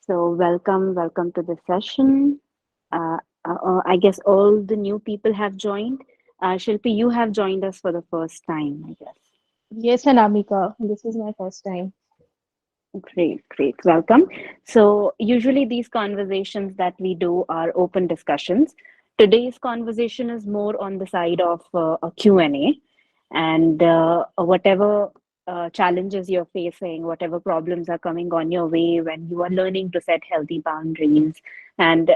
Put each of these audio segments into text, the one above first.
So, welcome to the session. I guess all the new people have joined. Shilpi, you have joined us for the first time, I guess. Yes, Anamika, this is my first time. Great, great. Welcome. So, usually these conversations that we do are open discussions. Today's conversation is more on the side of a Q&A, and whatever challenges you're facing, whatever problems are coming on your way when you are learning to set healthy boundaries and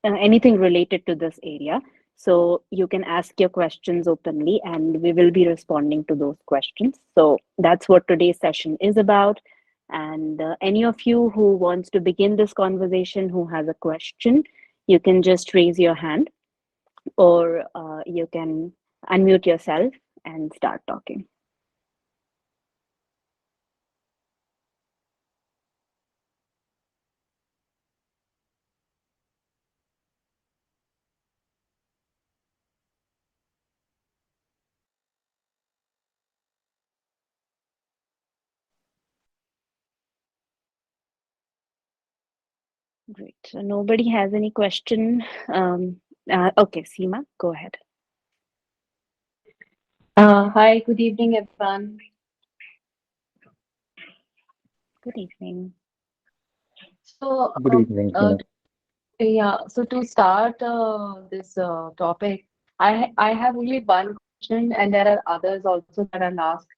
anything related to this area. So, you can ask your questions openly, and we will be responding to those questions. So, that's what today's session is about. And any of you who wants to begin this conversation, who has a question, you can just raise your hand or you can unmute yourself and start talking. Great. So nobody has any question. Okay, Seema, go ahead. Hi, good evening, everyone. Good evening. So, Good evening, Seema. yeah, so to start this topic, I have only one question, and there are others also that I'll ask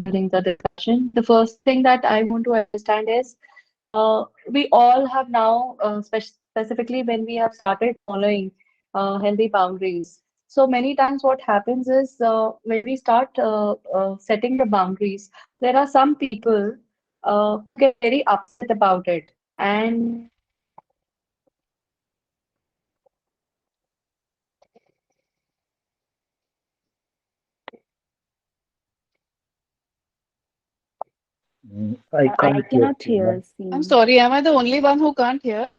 during the discussion. The first thing that I want to understand is we all have now, specifically when we have started following healthy boundaries. So many times, what happens is when we start setting the boundaries, there are some people who get very upset about it. And I I can't hear cannot Seema. hear I'm Seema. sorry, am I the only one who can't hear?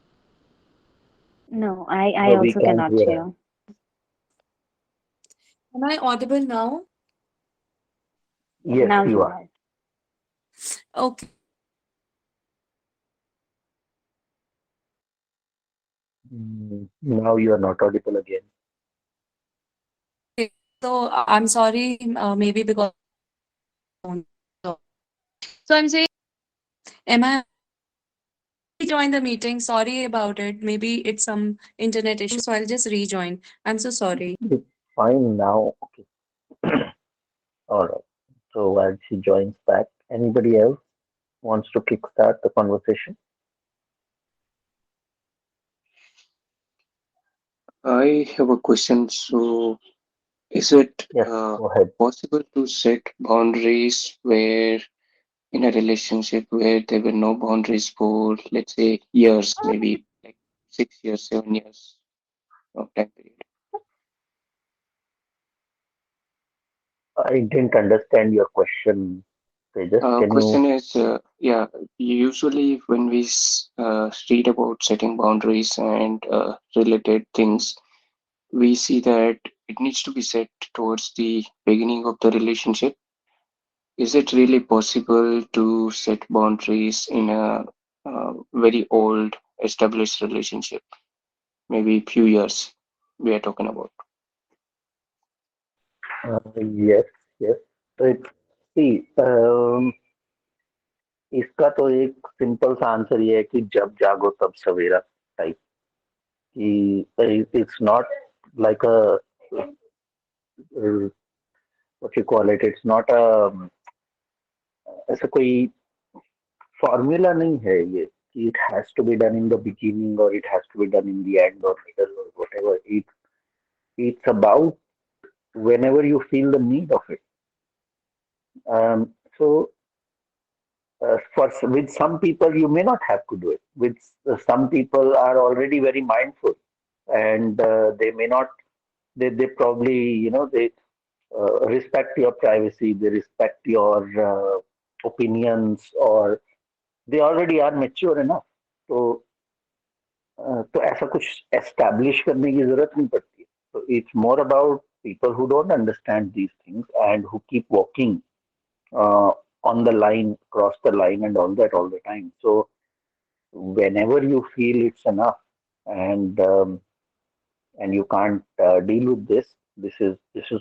No, I No, we also can't cannot hear her. hear. Am I audible now? Yes, Now you you are. are. Okay, Now you are not audible again. so I'm sorry, maybe because so I'm saying, am I rejoin the meeting? Sorry about it. Maybe it's some internet issue, so I'll just rejoin. I'm so sorry. It's fine now. Okay. All right. So as she joins back, anybody else wants to kickstart the conversation? I have a question. So, is it Yes, go ahead. possible to set boundaries where in a relationship where there were no boundaries for, let's say, years, maybe like 6 years, 7 years of time period? I didn't understand your question, Tejas. Can you? Question is, yeah, usually when we read about setting boundaries and related things, we see that it needs to be set towards the beginning of the relationship. Is it really possible to set boundaries in a very old established relationship? Maybe few years we are talking about. Yes, yes. तो see, इसका तो एक simple सा answer ये है कि जब जागो तब सवेरा टाइप कि it's not like a what you call it. It's not a ऐसा कोई फॉर्मूला नहीं है ये कि it has to be done in the beginning or it has to be done in the end or middle or whatever. It's about whenever you feel the need of it. So with some people you may not have to do it. With some people are already very mindful and they may not. They probably they respect your privacy. They respect your opinions or they already are mature enough. तो तो ऐसा कुछ establish करने की जरूरत नहीं पड़ती है तो it's more about people who don't understand these things and who keep walking on the line, cross the line, and all that all the time. So whenever you feel it's enough, and you can't deal with this, this is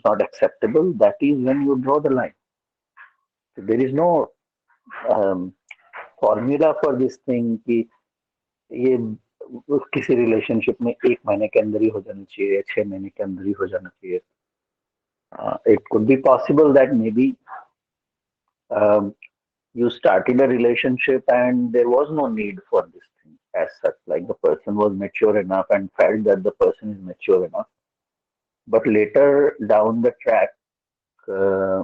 not acceptable, that is when you draw the line. So there is no um, formula for this thing कि ये किसी relationship में 1 महीने के अंदर ही हो जाना चाहिए या 6 महीने के अंदर ही हो जाना चाहिए. It could be possible that maybe um, you started a relationship and there was no need for this thing as such, like the person was mature enough and felt that the person is mature enough, but later down the track uh,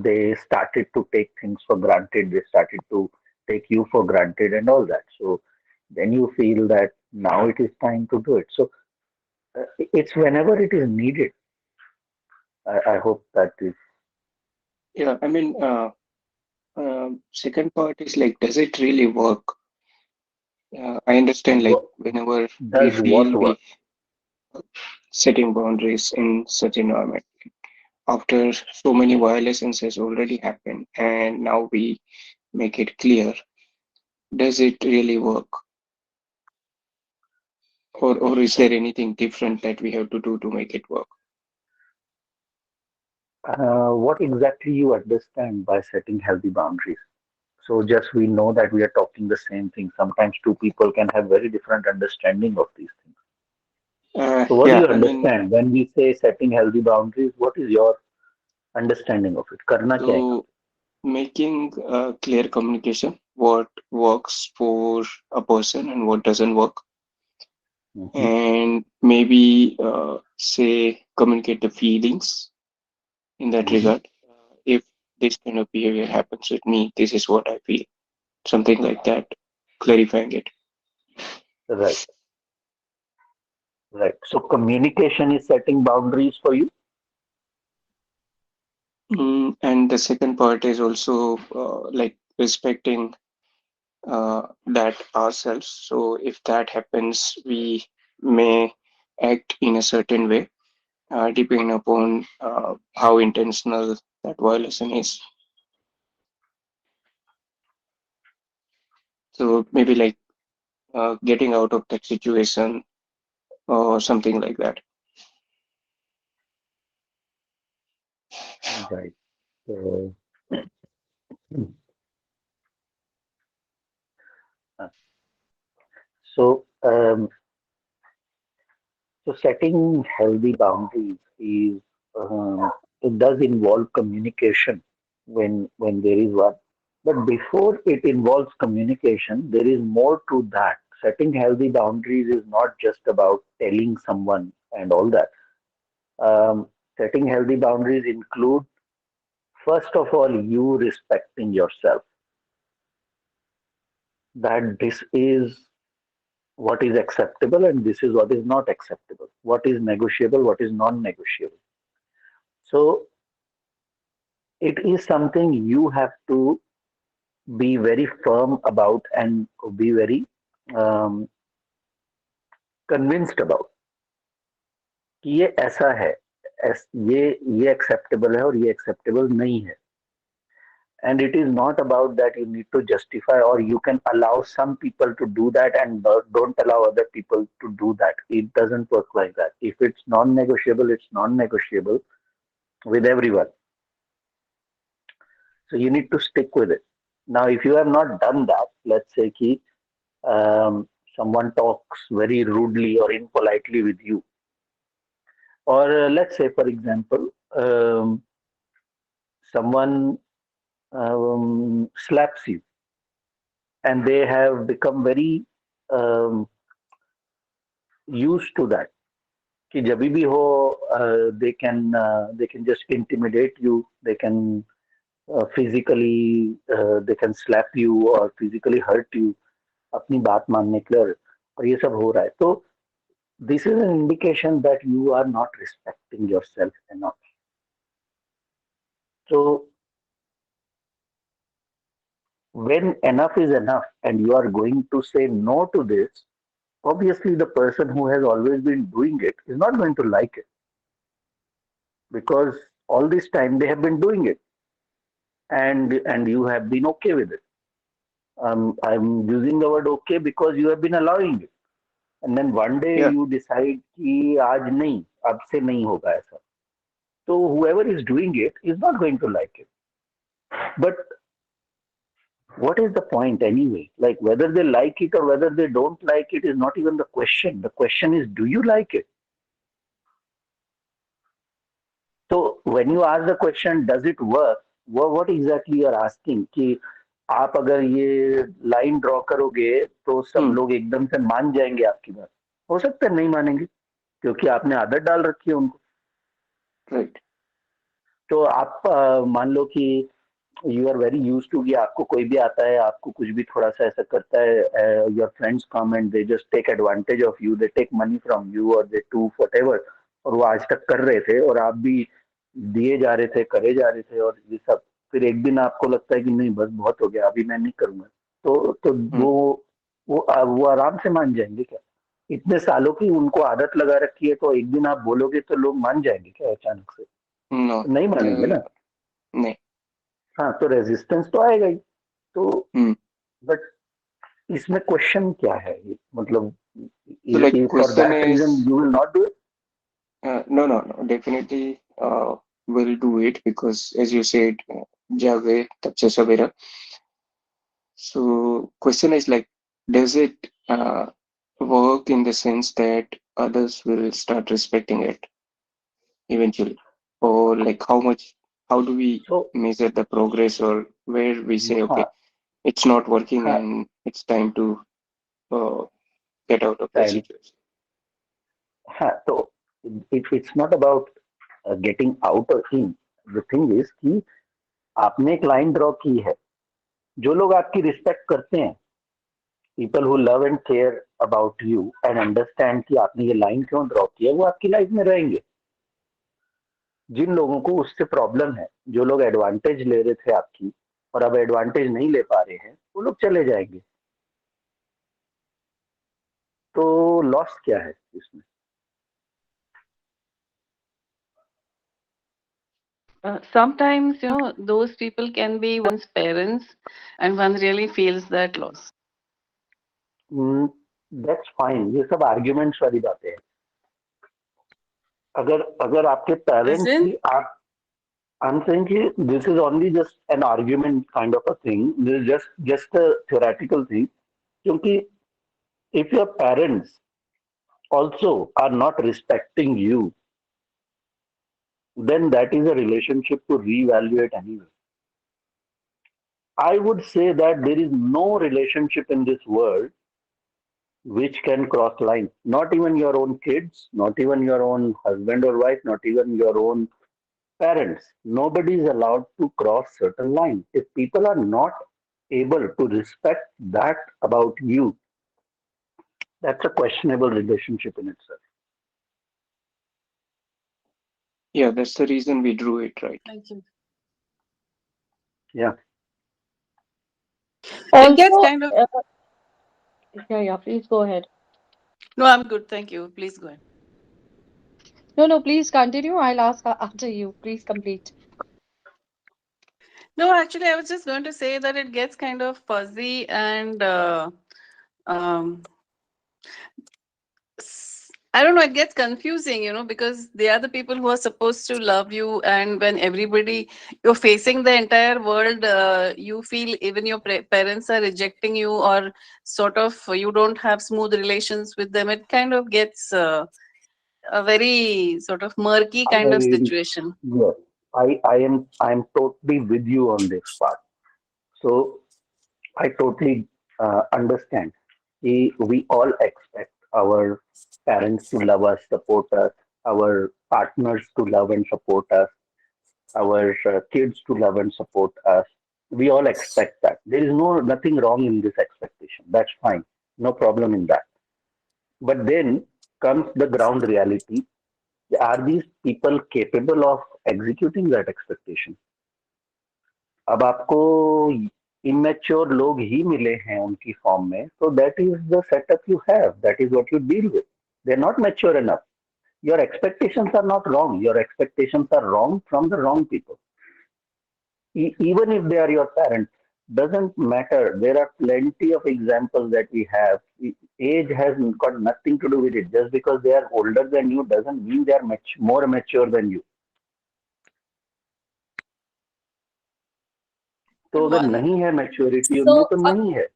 they started to take things for granted, they started to take you for granted and all that. So then you feel that now it is time to do it. So it's whenever it is needed. I hope that is. Yeah, I mean, second part is like, does it really work? I understand, like, whenever we Does what feel work? we setting boundaries in such environment, after so many violations has already happened, and now we make it clear, does it really work? Or is there anything different that we have to do to make it work? What exactly you understand by setting healthy boundaries? So just we know that we are talking the same thing. Sometimes two people can have very different understanding of these things. So what do Yeah, you I mean, understand when we say setting healthy boundaries? What is your understanding of it? करना क्या है? so making clear communication, what works for a person and what doesn't work, Mhm. and maybe say communicate the feelings in that Mhm. regard. If this kind of behavior happens with me, this is what I feel. Something like that, clarifying it. Right, right. So communication is setting boundaries for you. And the second part is also like respecting that ourselves. So if that happens, we may act in a certain way, depending upon how intentional that violation is. So maybe like getting out of that situation or something like that. Right. So, so, so setting healthy boundaries is it does involve communication when there is one. But before it involves communication, there is more to that. Setting healthy boundaries is not just about telling someone and all that. Setting healthy boundaries include, first of all, you respecting yourself. That this is what is acceptable and this is what is not acceptable. What is negotiable, what is non-negotiable. So it is something you have to be very firm about and be very um, convinced about कि ये ऐसा है, ये acceptable है और ये acceptable नहीं है. And it is not about that you need to justify or you can allow some people to do that and don't allow other people to do that. It doesn't work like that. If it's non-negotiable, it's non-negotiable with everyone. So you need to stick with it. Now, if you have not done that, let's say ki, someone talks very rudely or impolitely with you, or let's say, for example, someone slaps you, and they have become very um, used to that. कि जब भी हो, they can just intimidate you. They can physically they can slap you or physically hurt you. अपनी बात मानने के लिए और ये सब हो रहा है तो this is an indication that you are not respecting yourself enough. So when enough is enough and you are going to say no to this, obviously the person who has always been doing it is not going to like it because all this time they have been doing it and you have been okay with it. I'm using the word okay because you have been allowing it. And then one day Yeah. you decide कि आज नहीं, अब से नहीं होगा ऐसा. So whoever is doing it is not going to like it. But what is the point anyway? Like whether they like it or whether they don't like it is not even the question. The question is, do you like it? So when you ask the question, does it work? What exactly you are asking? कि आप अगर ये line draw करोगे तो सब लोग एकदम से मान जाएंगे आपकी बात. हो सकता है नहीं मानेंगे क्योंकि आपने आदत डाल रखी है उनको. Right. तो आप मान लो कि you are very used to कि आपको कोई भी आता है, आपको कुछ भी थोड़ा सा ऐसा करता है, your friends come and they just take advantage of you, they take money from you और दे डू व्हाटएवर, और वो आज तक कर रहे थे और आप भी दिए जा रहे थे, करे जा रहे थे और ये सब. फिर एक दिन आपको लगता है कि नहीं बस बहुत हो गया, अभी मैं नहीं करूंगा, तो वो आराम से मान जाएंगे क्या? इतने सालों की उनको आदत लगा रखी है, तो एक दिन आप बोलोगे तो लोग मान जाएंगे क्या अचानक से? No. नहीं मानेंगे ना. नहीं. हाँ, तो रेजिस्टेंस तो आएगा ही. तो बट इसमें क्वेश्चन क्या है? मतलब So like for question that is, reason you will not do it? no, definitely will do it because as you said, 𝗕𝗹𝗿 𝗵𝗔. So question is like, does it work in the sense that others will start respecting it eventually? Or like how do we So measure the progress, or where we say, okay, हाँ, it's not working हाँ, and it's time to get out of that time. situation? हाँ, तो it's not about getting out of thing. The thing is कि आपने एक line draw की है, जो लोग आपकी रिस्पेक्ट करते हैं, people who love and care about you and understand कि आपने ये लाइन क्यों ड्रॉ की है, वो आपकी लाइफ में रहेंगे. जिन लोगों को उससे प्रॉब्लम है, जो लोग एडवांटेज ले रहे थे आपकी और अब एडवांटेज नहीं ले पा रहे हैं, वो लोग चले जाएंगे. तो लॉस क्या है इसमें? Sometimes, those people can be one's parents, and one really feels that loss. That's fine. ये सब आर्ग्यूमेंट्स वाली बातें हैं. अगर आपके पेरेंट्स की आप I'm saying this is only just an argument kind of a thing. This is just a theoretical thing. क्योंकि if your parents also are not respecting you, then that is a relationship to reevaluate anyway. I would say that there is no relationship in this world which can cross lines. Not even your own kids, not even your own husband or wife, not even your own parents. Nobody is allowed to cross certain lines. If people are not able to respect that about you, that's a questionable relationship in itself. Yeah, that's the reason we drew it, right? Thank you. Yeah. It gets kind of. Yeah, please go ahead. No, I'm good. Thank you. Please go ahead. No, please continue. I'll ask after you. Please complete. No, actually, I was just going to say that it gets kind of fuzzy and I don't know, it gets confusing, because they are the people who are supposed to love you. And when you're facing the entire world, you feel even your parents are rejecting you, or sort of you don't have smooth relations with them. It kind of gets a very sort of murky kind of situation. Yes, I am totally with you on this part. So I totally understand. We all expect our parents to love us, support us, our partners to love and support us, our kids to love and support us. We all expect that. There is nothing wrong in this expectation. That's fine. No problem in that. But then comes the ground reality. Are these people capable of executing that expectation? अब आपको immature लोग ही मिले हैं उनकी form में, so that is the setup you have. That is what you deal with. They're not mature enough. Your expectations are not wrong. Your expectations are wrong from the wrong people. Even if they are your parents. doesn't matter. There are plenty of examples that we have. Age has got nothing to do with it. Just because they are older than you doesn't mean they are more mature than you. तो अगर नहीं है maturity उनमें तो नहीं है.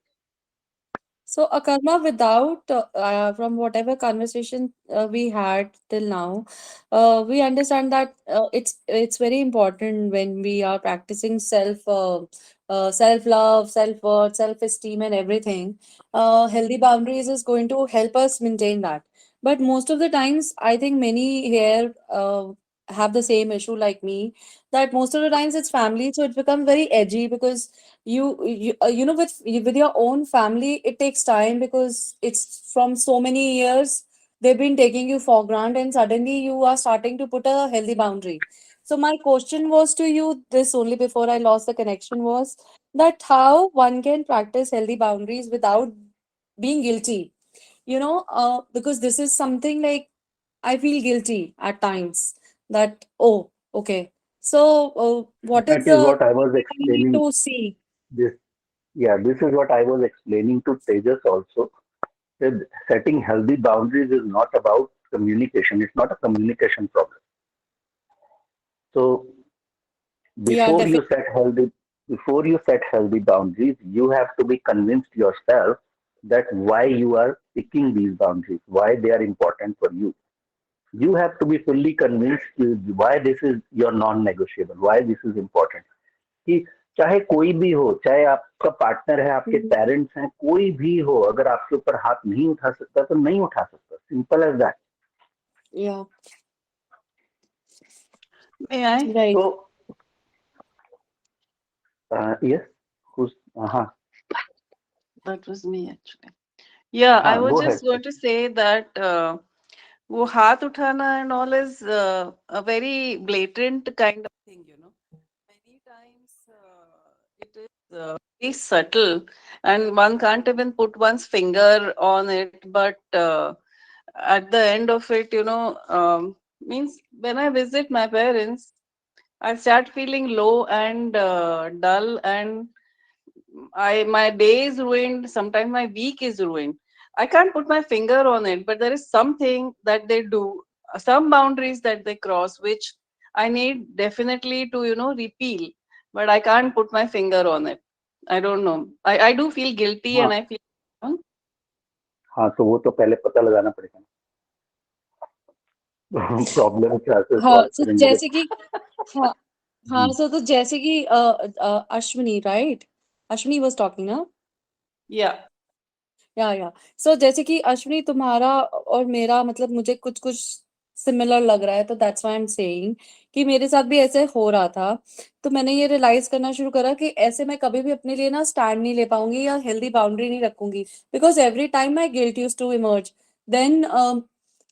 So, Akarma, without, from whatever conversation we had till now, we understand that it's very important when we are practicing self love, self worth, self esteem, and everything. Healthy boundaries is going to help us maintain that. But most of the times, I think many here have the same issue like me. That most of the times it's family, so it's become very edgy because with your own family it takes time because it's from so many years they've been taking you for granted and suddenly you are starting to put a healthy boundary. So my question was to you this only before I lost the connection was that how one can practice healthy boundaries without being guilty, because this is something like I feel guilty at times that, oh, okay, so what is That is the what I was I need explaining. to see. This, yeah, this is what I was explaining to Tejas also. That setting healthy boundaries is not about communication. It's not a communication problem. So Yeah, before you definitely. set healthy before you set healthy boundaries, you have to be convinced yourself that why you are picking these boundaries, why they are important for you. You have to be fully convinced why this is your non-negotiable, why this is important. कि चाहे कोई भी हो, चाहे आपका partner है, आपके parents हैं, कोई भी हो, अगर आपके ऊपर हाथ नहीं उठा सकता तो नहीं उठा सकता. Simple as that. Yeah, May I? right. So yes, who's That was me actually. Yeah, I was go just ahead. going to say that वो हाथ उठाना and all is a very blatant kind of thing, Many times it is very subtle and one can't even put one's finger on it. But at the end of it, means when I visit my parents, I start feeling low and dull, and my day is ruined. Sometimes my week is ruined. I can't put my finger on it, but there is something that they do, some boundaries that they cross, which I need definitely to repeal, but I can't put my finger on it. I don't know. I do feel guilty, हाँ and I feel. हाँ, तो वो तो पहले पता लगाना पड़ेगा. Problem क्या से हाँ, सॉल्व so करेंगे. जैसे कि हाँ हाँ तो जैसे कि Ashwini, right? Ashwini was talking, ना? Yeah. या सो जैसे कि अश्विनी तुम्हारा और मेरा मतलब मुझे कुछ कुछ सिमिलर लग रहा है, तो that's why I am saying कि मेरे साथ भी ऐसे हो रहा था. तो मैंने ये रियलाइज करना शुरू करा कि ऐसे मैं कभी भी अपने लिए ना स्टैंड नहीं ले पाऊंगी या हेल्दी बाउंड्री नहीं रखूंगी, because every time my guilt used to emerge. Then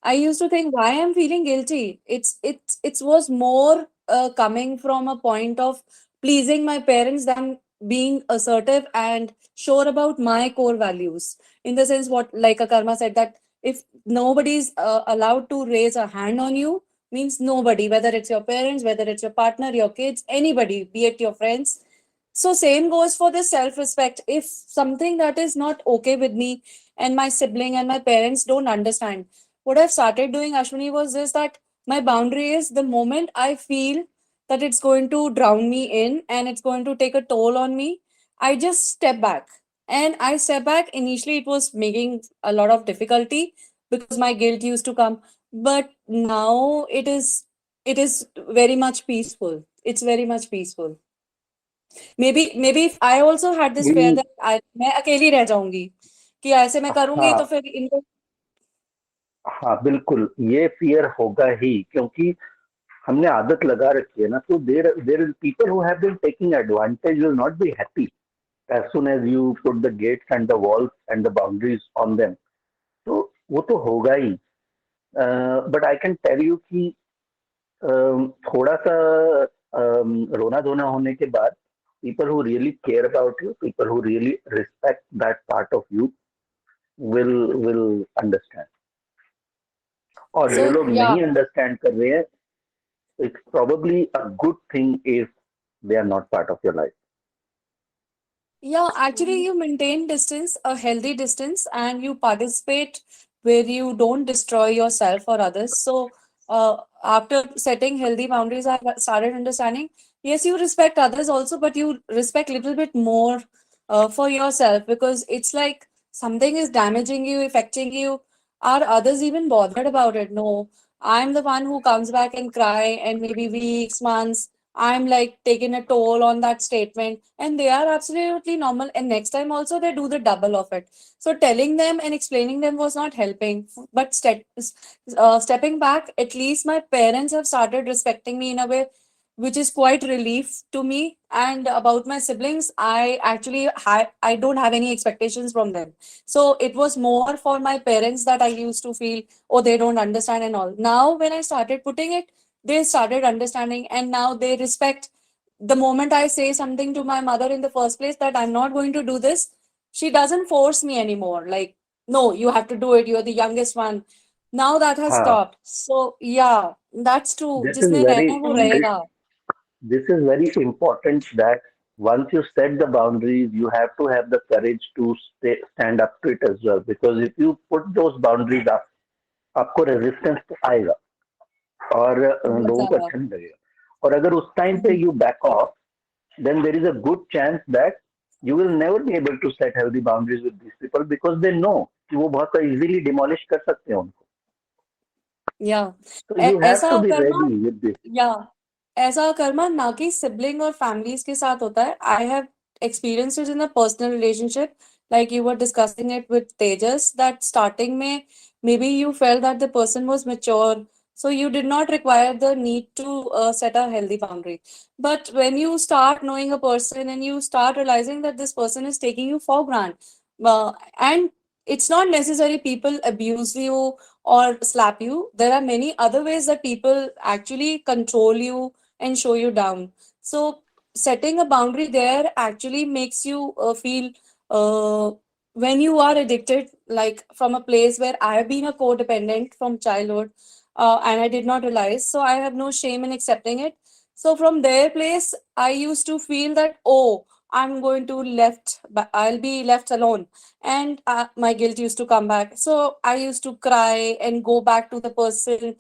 I used to think why I am feeling guilty. It's was more coming from a point of pleasing my parents than being assertive and sure about my core values, in the sense what like Akarma said, that if nobody's allowed to raise a hand on you, means nobody, whether it's your parents, whether it's your partner, your kids, anybody, be it your friends. So same goes for this self respect. If something that is not okay with me and my sibling and my parents don't understand, what I've started doing, Ashwini, was this, that my boundary is the moment I feel that it's going to drown me in and it's going to take a toll on me, I just step back. And I step back. Initially, it was making a lot of difficulty because my guilt used to come. But now it is very much peaceful. It's very much peaceful. Maybe if I also had this fear that मैं अकेली रह जाऊंगी कि ऐसे मैं करूंगी तो हाँ फिर इनको. हाँ बिल्कुल, ये फियर होगा ही, क्योंकि हमने आदत लगा रखी है ना. तो there is people who have been taking advantage will not be happy as soon as you put the gates and the walls and the boundaries on them. तो वो तो होगा ही. But I can tell you कि थोड़ा सा रोना धोना होने के बाद, people who really care about you, people who really respect that part of you will understand. और जो So लोग yeah, नहीं understand कर रहे हैं, it's probably a good thing if they are not part of your life. Yeah, actually, you maintain distance, a healthy distance, and you participate where you don't destroy yourself or others. So, after setting healthy boundaries, I've started understanding, yes, you respect others also, but you respect a little bit more for yourself, because it's like something is damaging you, affecting you. Are others even bothered about it? No, I'm the one who comes back and cry, and maybe weeks, months, I'm like taking a toll on that statement, and they are absolutely normal. And next time also they do the double of it. So telling them and explaining them was not helping. But stepping back, at least my parents have started respecting me in a way which is quite relief to me. And about my siblings, I don't have any expectations from them. So it was more for my parents that I used to feel, oh, they don't understand and all. Now when I started putting it, they started understanding, and now they respect. The moment I say something to my mother in the first place that I'm not going to do this, she doesn't force me anymore, like, no, you have to do it, you're the youngest one. Now that has हाँ, stopped. So yeah, that's true. this is जिसने रहना very है वो this, रहेगा. this is very important that once you set the boundaries, you have to have the courage to stand up to it as well. Because if you put those boundaries up, आपको resistance तो आएगा और बहुत लोगों को ज्यादा. अच्छा नहीं लगेगा. और अगर उस टाइम पे you back off, then there is a good chance that you will never be able to set healthy boundaries with these people because they know कि वो बहुत easily demolish कर सकते हैं उनको. Yeah. So you have to ऐसा be Karma, ready with this. yeah, ऐसा कर्मा ना कि सिबलिंग और फैमिलीज के साथ होता है. I have experienced it in a personal relationship, like you were discussing it with Tejas, that starting में maybe you felt that the person was mature, so you did not require the need to set a healthy boundary. But when you start knowing a person and you start realizing that this person is taking you for granted, and it's not necessary people abuse you or slap you. There are many other ways that people actually control you and show you down. So setting a boundary there actually makes you feel, uh, when you are addicted, like from a place where I have been a codependent from childhood, and I did not realize. So I have no shame in accepting it. So from their place, I used to feel that, oh, I'm going to left, but I'll be left alone, and my guilt used to come back. So I used to cry and go back to the person,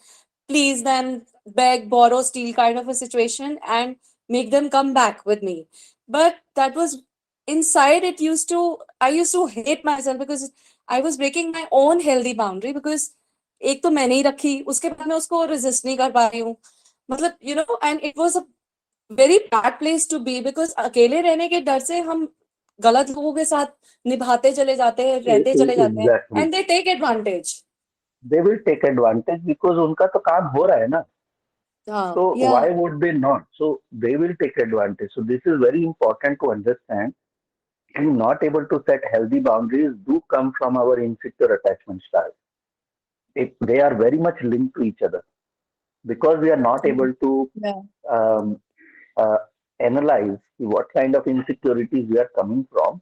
please them, beg, borrow, steal kind of a situation, and make them come back with me. But that was inside, I used to hate myself because I was breaking my own healthy boundary, because एक तो मैंने ही रखी, उसके बाद मैं उसको resist नहीं कर पा रही हूँ. मतलब, and it was a very bad place to be, because अकेले रहने के डर से हम गलत लोगों के साथ निभाते चले जाते हैं, रहते चले जाते हैं, Exactly. and they take advantage. They will take advantage because उनका तो काम हो रहा है ना. हाँ, So yeah, why would they not? So they will take advantage. So this is very important to understand. And not able to set healthy boundaries do come from our insecure attachment style. They are very much linked to each other because we are not able to yeah, um, uh, analyze what kind of insecurities we are coming from.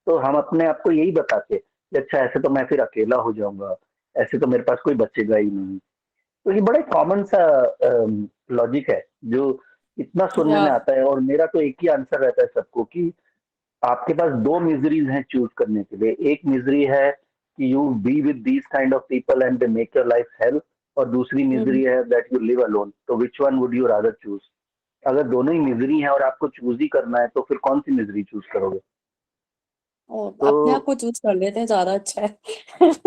तो हम अपने आप को यही बताते हैं कि अच्छा ऐसे तो मैं फिर अकेला हो जाऊंगा, ऐसे तो मेरे पास कोई बचेगा ही नहीं. तो ये बड़ा कॉमन सा लॉजिक है जो इतना सुनने में yeah, आता है. और मेरा तो एक ही आंसर रहता है सबको कि आपके पास दो मिजरीज हैं चूज करने के लिए. एक मिजरी है कि you be with these kind of people and they make your life help, और दूसरी मिजरी है दैट यू लिव अलोन. तो which one would you rather choose? अगर दोनों ही मिजरी हैं और आपको चूज ही करना है तो फिर कौन सी मिजरी चूज करोगे? अपने आप तो को चूज कर लेते हैं, ज्यादा अच्छा है.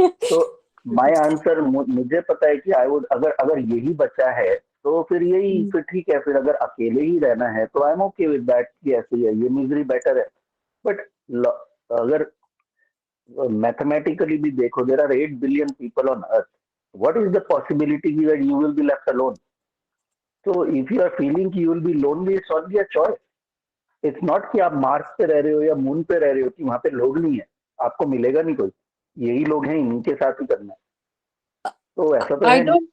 तो माय आंसर, मुझे पता है कि आई वुड, अगर अगर यही बचा है तो फिर यही, फिर ठीक है. फिर अगर अकेले ही रहना है तो I am okay with that कि ऐसे ही है, ये मिजरी बेटर है. बट अगर मैथमेटिकली भी देखो, there are 8 billion people on earth. what is the possibility that you will be left alone? So if you are feeling कि you will be lonely, it's only a choice. It's not कि आप Mars पे रह रहे हो या moon पे रह रहे हो कि वहां पे लोग नहीं है, आपको मिलेगा नहीं कोई. यही लोग हैं, इन्हीं के साथ ही करना है. तो ऐसा तो I है नहीं. don't.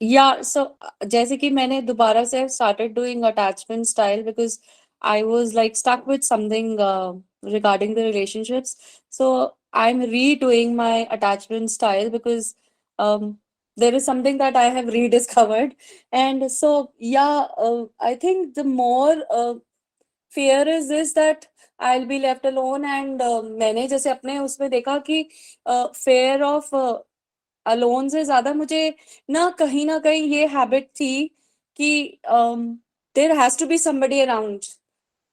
Yeah, so जैसे कि मैंने दोबारा से started doing attachment style because I was like stuck with something regarding the relationships. So I'm redoing my attachment style because there is something that I have rediscovered. And so, yeah, I think the more fear is this, that I'll be left alone. And मैंने जैसे अपने उसमें देखा कि fear of alone से ज्यादा मुझे ना कहीं ये हैबिट थी कि there has to be somebody around.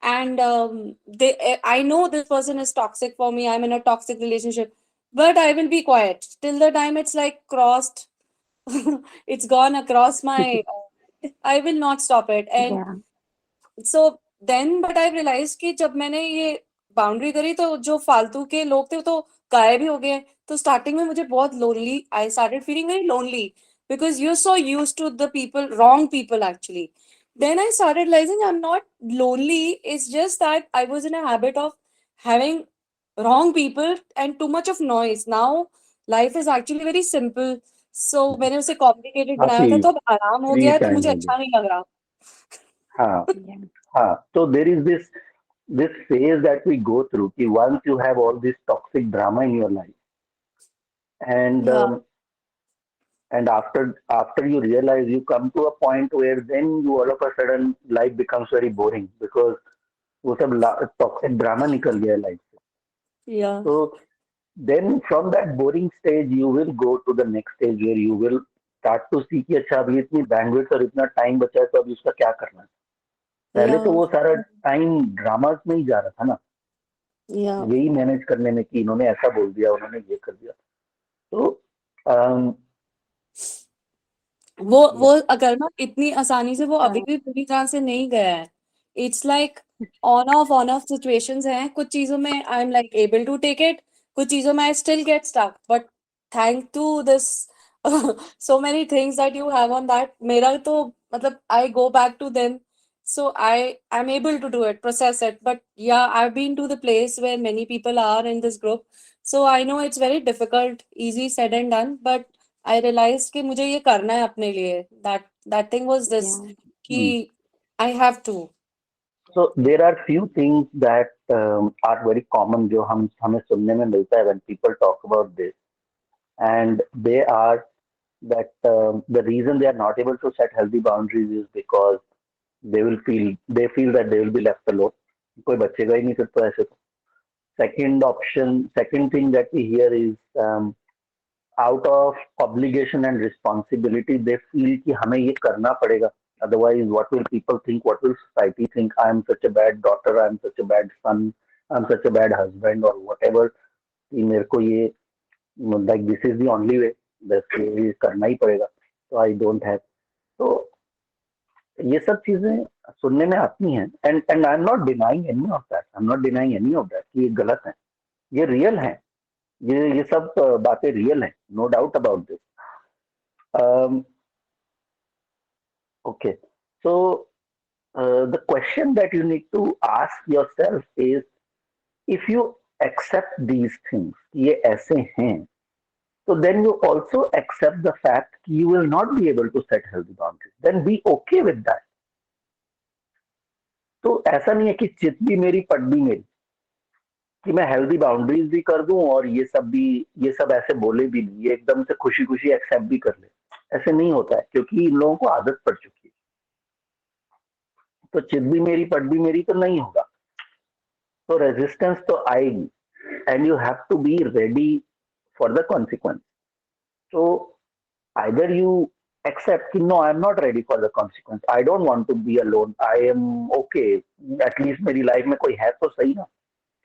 And I know this person is toxic for me. I'm in a toxic relationship, but I will be quiet till the time it's like crossed. It's gone across my. I will not stop it. And Yeah. so then, but I realized कि जब मैंने ये boundary करी तो जो फालतू के लोग थे वो तो गायब ही हो गए. तो स्टार्टिंग में मुझे बहुत lonely, I started feeling very lonely because you're so used to the people, wrong people actually. Then I started realizing I'm not lonely. It's just that I was in a habit of having wrong people and too much of noise. Now life is actually very simple. So मैंने उसे complicated बनाया था काफी तो अब आराम हो free गया है तो टाइम मुझे हो गया. अच्छा नहीं लग रहा. हाँ Yeah. हाँ. So there is this phase that we go through कि once you have all this toxic drama in your life, and Yeah. and after you realize, you come to a point where then you all of a sudden life becomes very boring because वो सब toxic drama निकल गया life से. Yeah. So then from that boring stage you will go to the next stage where you will start to see कि अच्छा अभी इतनी bandwidth और इतना टाइम बचा है तो अभी उसका क्या करना है. पहले तो Yeah. वो सारा टाइम ड्रामास में ही जा रहा था ना, Yeah. यही मैनेज करने में कि इन्होंने ऐसा बोल दिया, उन्होंने ये कर दिया. तो वो अगर ना इतनी आसानी से वो अभी भी पूरी तरह से नहीं गया है. It's like on off situations हैं. कुछ चीजों में I am like able to take it, कुछ चीजों में I still get stuck. But thank to this so many things that you have on that, मेरा तो मतलब I go back to them, so I'm able to do it, process it. But yeah, I've been to the place where many people are in this group, so I know it's very difficult, easy said and done, but I realized कि मुझे ये करना है अपने लिए. That thing was this Yeah. कि I have to. so there are few things that are very common जो हमें सुनने में मिलता है when people talk about this, and they are that the reason they are not able to set healthy boundaries is because they feel that they will be left alone. कोई बचेगा ही नहीं फिर तो ऐसे तो. Second thing that we hear is out of obligation and responsibility they feel कि हमें ये करना पड़ेगा, otherwise what will people think, what will society think, I am such a bad daughter, I am such a bad son, I am such a bad husband or whatever, कि मेरे को ये like this is the only way, बस ये करना ही पड़ेगा, so I don't have. तो ये सब चीजें सुनने में आती हैं, and I'm not denying any of that, I'm not denying any of that कि ये गलत है, ये रियल है, ये सब बातें रियल है, no doubt about this. Okay, so the question that you need to ask yourself is, if you accept these things, ये ऐसे हैं, so then you also accept the fact that you will not be able to set healthy boundaries. Then be okay with that. तो ऐसा नहीं है कि चित भी मेरी पट भी मेरी, कि मैं हेल्दी बाउंड्रीज भी कर दूं और ये सब ऐसे बोले भी नहीं, ये एकदम से खुशी खुशी एक्सेप्ट भी कर ले. ऐसे नहीं होता है क्योंकि इन लोगों को आदत पड़ चुकी है. तो चित भी मेरी पट भी मेरी तो नहीं होगा, तो रेजिस्टेंस तो आएगी, and you have to be ready for the consequence. तो either you accept कि no, I am not ready for the consequence, I don't want to be alone, I am okay, at least मेरी life में कोई है तो सही ना,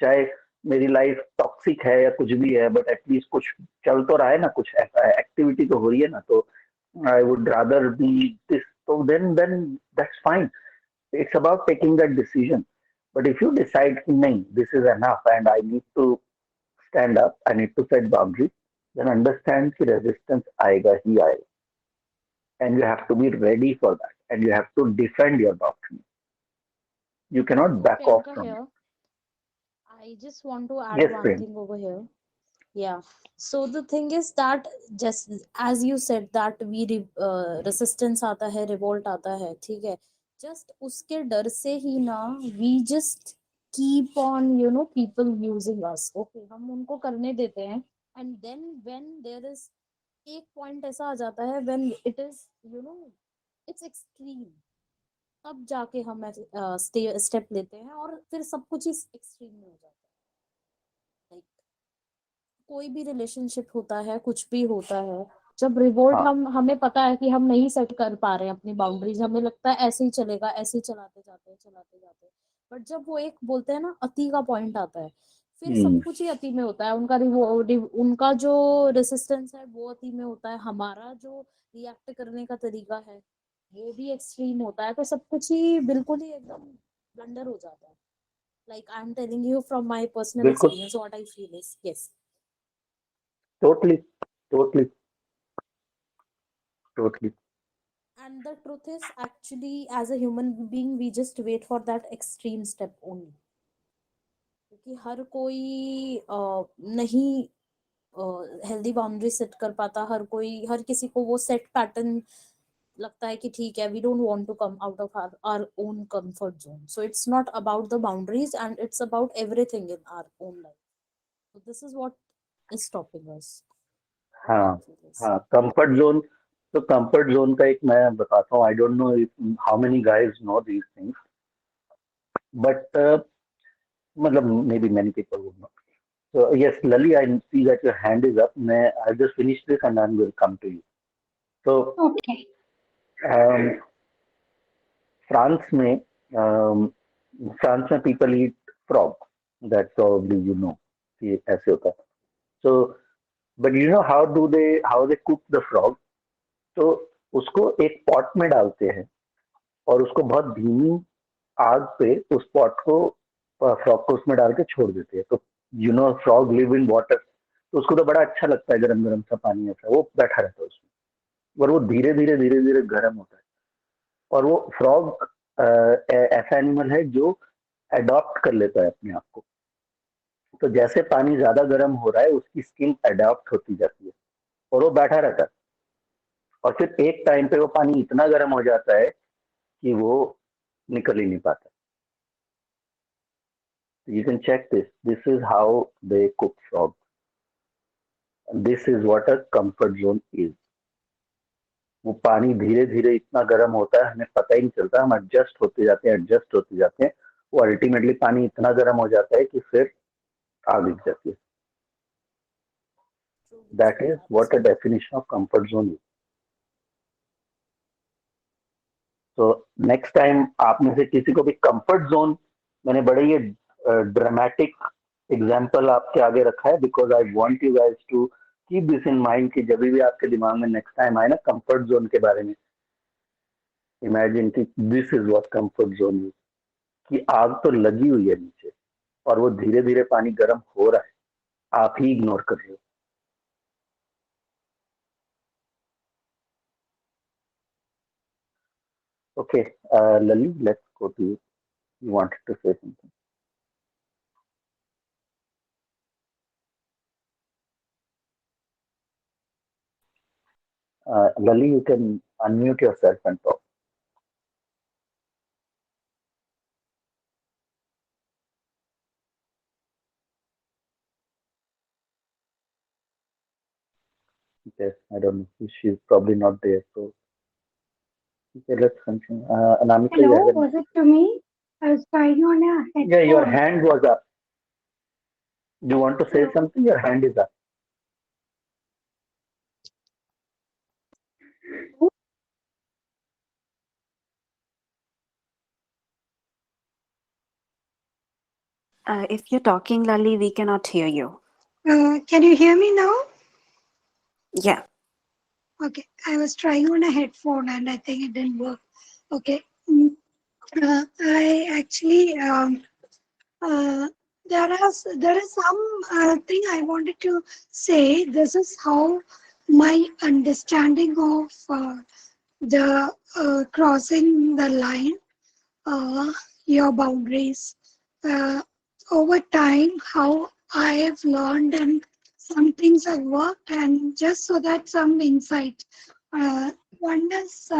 चाहे मेरी लाइफ टॉक्सिक है या कुछ भी है, बट एटलीस्ट कुछ चल तो रहा है ना, कुछ ऐसा एक्टिविटी तो हो रही है ना, तो I would rather be this. तो then that's fine, it's about taking that decision. But if you decide कि नहीं, this is enough and I need to stand up, I need to set boundaries, then understand कि resistance आएगा ही आएगा, and you have to be ready for that, and you have to defend your boundaries. You cannot So back off Priyanka from it. here, I just want to add Yes, one friend. thing over here. Yeah. So the thing is that just as you said that resistance आता है, revolt आता है, ठीक है. Just उसके डर से ही ना we just keep on people using us. Okay, हम उनको करने देते हैं, and then when there is एक point ऐसा आ जाता है when it is it's extreme. तब जाके हम स्टेप लेते हैं और फिर सब कुछ इस एक्सट्रीम में हो जाता है। लाइक कोई भी रिलेशनशिप होता है, कुछ भी होता है, जब रिवोल्ट हाँ हमें पता है कि हम नहीं सेट कर पा रहे हैं अपनी बाउंड्रीज, हमें लगता है ऐसे ही चलेगा, ऐसे ही चलाते जाते, बट जब वो एक बोलते हैं ना अति का पॉइंट आता है, फिर सब हम्म, कुछ ही अति में होता है। उनका जो रेसिस्टेंस है वो अति में होता है, हमारा जो रिएक्ट करने का तरीका है वो भी एक्सट्रीम होता है, तो सब कुछ ही बिल्कुल ही एकदम ब्लंडर हो जाता है। Like I am telling you from my personal बिल्कुल, experience, what I feel is yes. Totally totally totally. And the truth is, actually, as a human being, we just wait for that extreme step only. क्योंकि हर कोई नहीं healthy boundary set कर पाता, हर किसी को वो set pattern लगता है कि ठीक है, we don't want to come out of our own comfort zone, so it's not about the boundaries and it's about everything in our own life. So this is what is stopping us. What I हाँ feel is. हाँ, comfort zone. तो comfort zone का एक मैं बताता हूँ, I don't know how many guys know these things, but मतलब maybe many people would know. So yes, Lali, I see that your hand is up. I'll just finish this and then we'll come to you. So Okay. um, France में people eat frog. That probably you know कि ऐसे होता है. So but you know how they cook the frog? तो उसको एक pot में डालते हैं और उसको बहुत धीमी आग पे उस पॉट को फ्रॉग को उसमें डाल के छोड़ देते हैं। तो you know frog live in water, तो उसको तो बड़ा अच्छा लगता है, गरम गरम सा पानी ऐसा वो बैठा रहता है उसमें, और वो धीरे धीरे गर्म होता है। और वो फ्रॉग ऐसा एनिमल है जो अडॉप्ट कर लेता है अपने आप को। तो जैसे पानी ज्यादा गर्म हो रहा है उसकी स्किन अडॉप्ट होती जाती है और वो बैठा रहता है, और फिर एक टाइम पे वो पानी इतना गर्म हो जाता है कि वो निकल ही नहीं पाता। You can check this. This is how they cook frog. This is what a comfort zone is. वो पानी धीरे धीरे इतना गर्म होता है हमें पता ही नहीं चलता, हम एडजस्ट होते जाते हैं, वो अल्टीमेटली पानी इतना गर्म हो जाता है कि फिर आग लग जाती है। That is what a definition of comfort zone is. तो नेक्स्ट टाइम आप में से किसी को भी कंफर्ट जोन, मैंने बड़े ये ड्रामेटिक एग्जाम्पल आपके आगे रखा है because I want you guys to keep this in mind कि जब भी आपके दिमाग में नेक्स्ट टाइम आए ना कंफर्ट जोन के बारे में, इमेजिन कि this is what comfort zone is, कि आग तो लगी हुई है नीचे और वो धीरे धीरे पानी गर्म हो रहा है, आप ही इग्नोर कर रहे हो। Okay Lali, let's go to you, you wanted to say something. Lali, you can unmute yourself and talk. Okay, I don't know. She's probably not there. So, okay, let's continue. Anamika, you Hello, have was it to me? I was trying on a headphone. Yeah, your hand was up. You want to say something? Your hand is up. If you're talking, Lali, we cannot hear you. Can you hear me now? Yeah. Okay, I was trying on a headphone and I think it didn't work. Okay. I actually there is some thing I wanted to say. This is how my understanding of the crossing the line, your boundaries, over time, how I have learned and some things have worked, and just so that some insight. One is,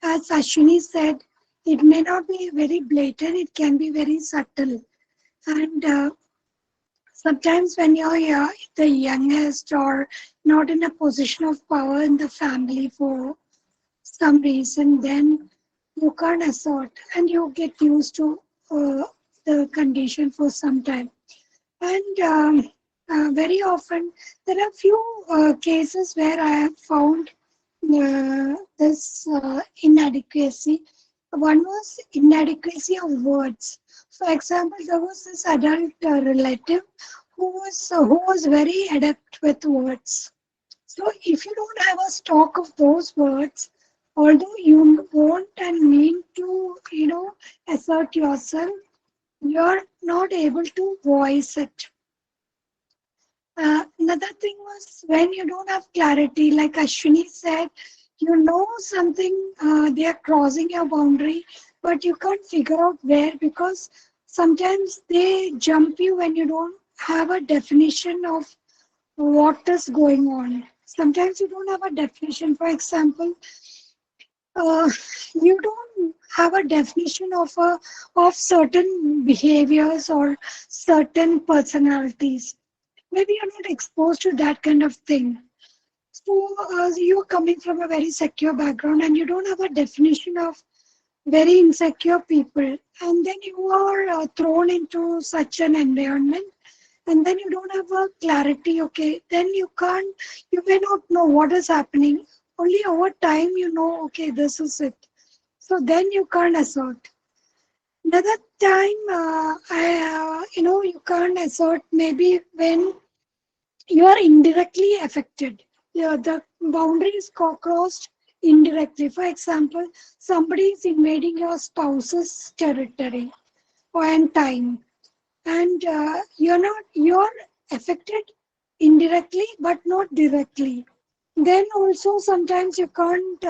as Ashwini said, it may not be very blatant, it can be very subtle. And sometimes when you're the youngest or not in a position of power in the family for some reason, then you can't assert, and you get used to the condition for some time. And very often, there are few cases where I have found this inadequacy. One was inadequacy of words. For example, there was this adult relative who was very adept with words. So if you don't have a stock of those words, although you want and mean to, assert yourself, you're not able to voice it. Another thing was when you don't have clarity, like Ashwini said, you know something, they are crossing your boundary, but you can't figure out where, because sometimes they jump you when you don't have a definition of what is going on. Sometimes you don't have a definition. For example, you don't have a definition of certain behaviors or certain personalities. Maybe you're not exposed to that kind of thing. So you're coming from a very secure background and you don't have a definition of very insecure people, and then you are thrown into such an environment, and then you don't have a clarity. Okay, then you may not know what is happening. Only over time you know, okay, this is it. So then you can't assert. Another time, you can't assert maybe when you are indirectly affected. Yeah, the boundary is crossed indirectly. For example, somebody is invading your spouse's territory and time, and you're affected indirectly but not directly. Then also sometimes you can't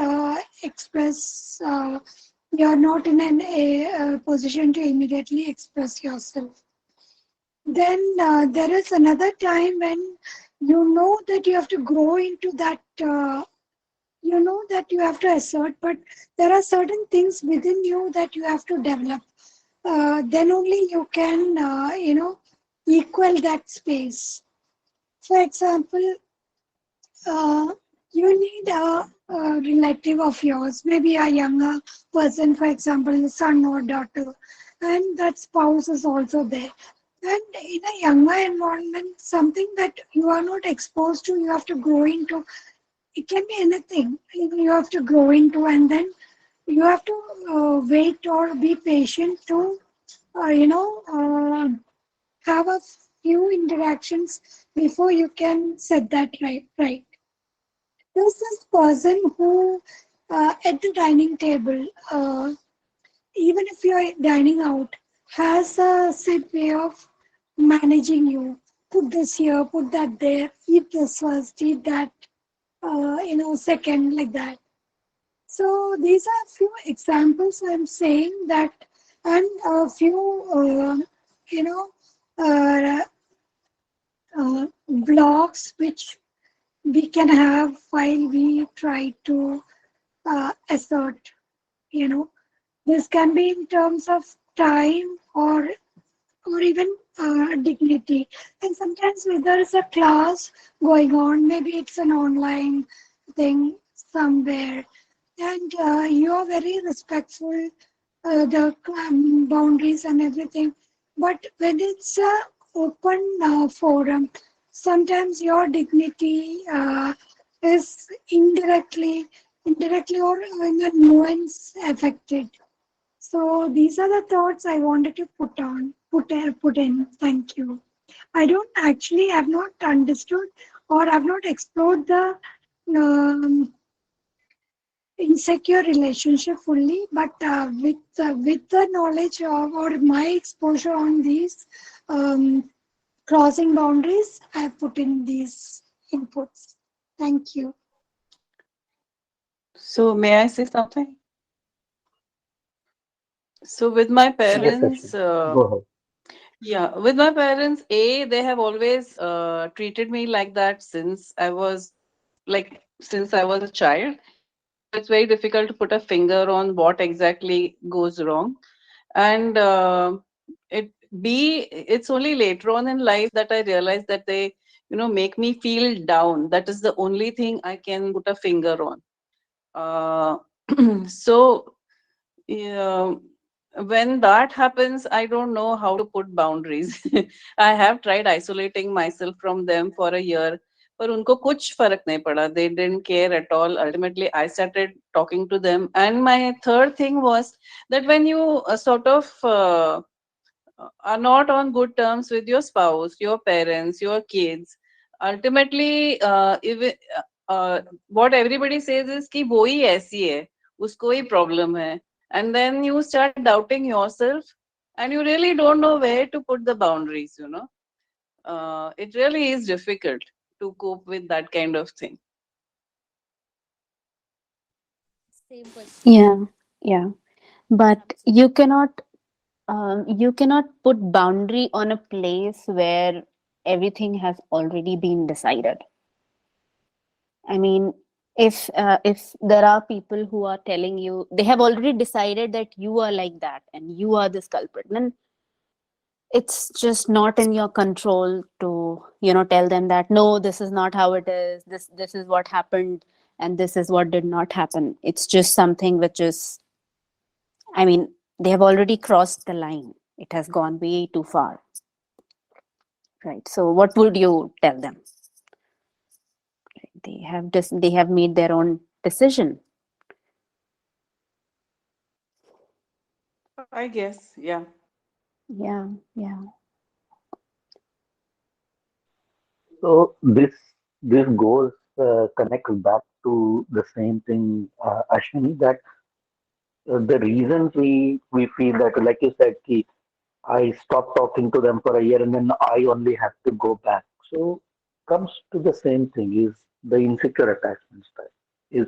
express. You're not in a position to immediately express yourself. Then there is another time when you know that you have to grow into that, you know that you have to assert, but there are certain things within you that you have to develop. Then only you can, equal that space. For example, uh, you need a relative of yours, maybe a younger person, for example, son or daughter, and that spouse is also there. And in a younger environment, something that you are not exposed to, you have to grow into. It can be anything you have to grow into, and then you have to wait or be patient to, uh, you know, uh, have a few interactions before you can set that right. Right. There's this person who, at the dining table, even if you're dining out, has a set way of managing you. Put this here, put that there, eat this first, eat that, second, like that. So these are a few examples I'm saying that, and a few, you know, uh, blocks which we can have while we try to assert, you know. This can be in terms of time or even dignity. And sometimes when there is a class going on, maybe it's an online thing somewhere, and you are very respectful, the boundaries and everything. But when it's a open forum, sometimes your dignity is indirectly or in a nuance affected. So these are the thoughts I wanted to put in. Thank you. I don't actually have not understood or have not explored the um, insecure relationship fully, but with the knowledge of or my exposure on these crossing boundaries, I put in these inputs. Thank you. So may I say something? So with my Yes, parents, Ashwini. Go ahead. yeah, with my parents, they have always treated me like that since I was a child. It's very difficult to put a finger on what exactly goes wrong. And it's only later on in life that I realized that they, make me feel down. That is the only thing I can put a finger on. So yeah, when that happens, I don't know how to put boundaries. I have tried isolating myself from them for a year, पर उनको कुछ फर्क नहीं पड़ा. They didn't care at all. Ultimately, I started talking to them. And my third thing was that when you sort of are not on good terms with your spouse, your parents, your kids, ultimately, if what everybody says is कि वो ही ऐसी है, उसको ही problem है, and then you start doubting yourself, and you really don't know where to put the boundaries. It really is difficult to cope with that kind of thing. Same question. Yeah. But you cannot put boundary on a place where everything has already been decided. I mean, if there are people who are telling you they have already decided that you are like that and you are this culprit, then it's just not in your control to tell them that no, this is not how it is. This is what happened, and this is what did not happen. It's just something which is, I mean, they have already crossed the line. It has gone way too far. Right. So what would you tell them? They have made their own decision. I guess, yeah. Yeah. So this goes connects back to the same thing, Ashwini, that the reasons we feel that, like you said, ki, I stopped talking to them for a year and then I only have to go back. So comes to the same thing, is the insecure attachment style. Is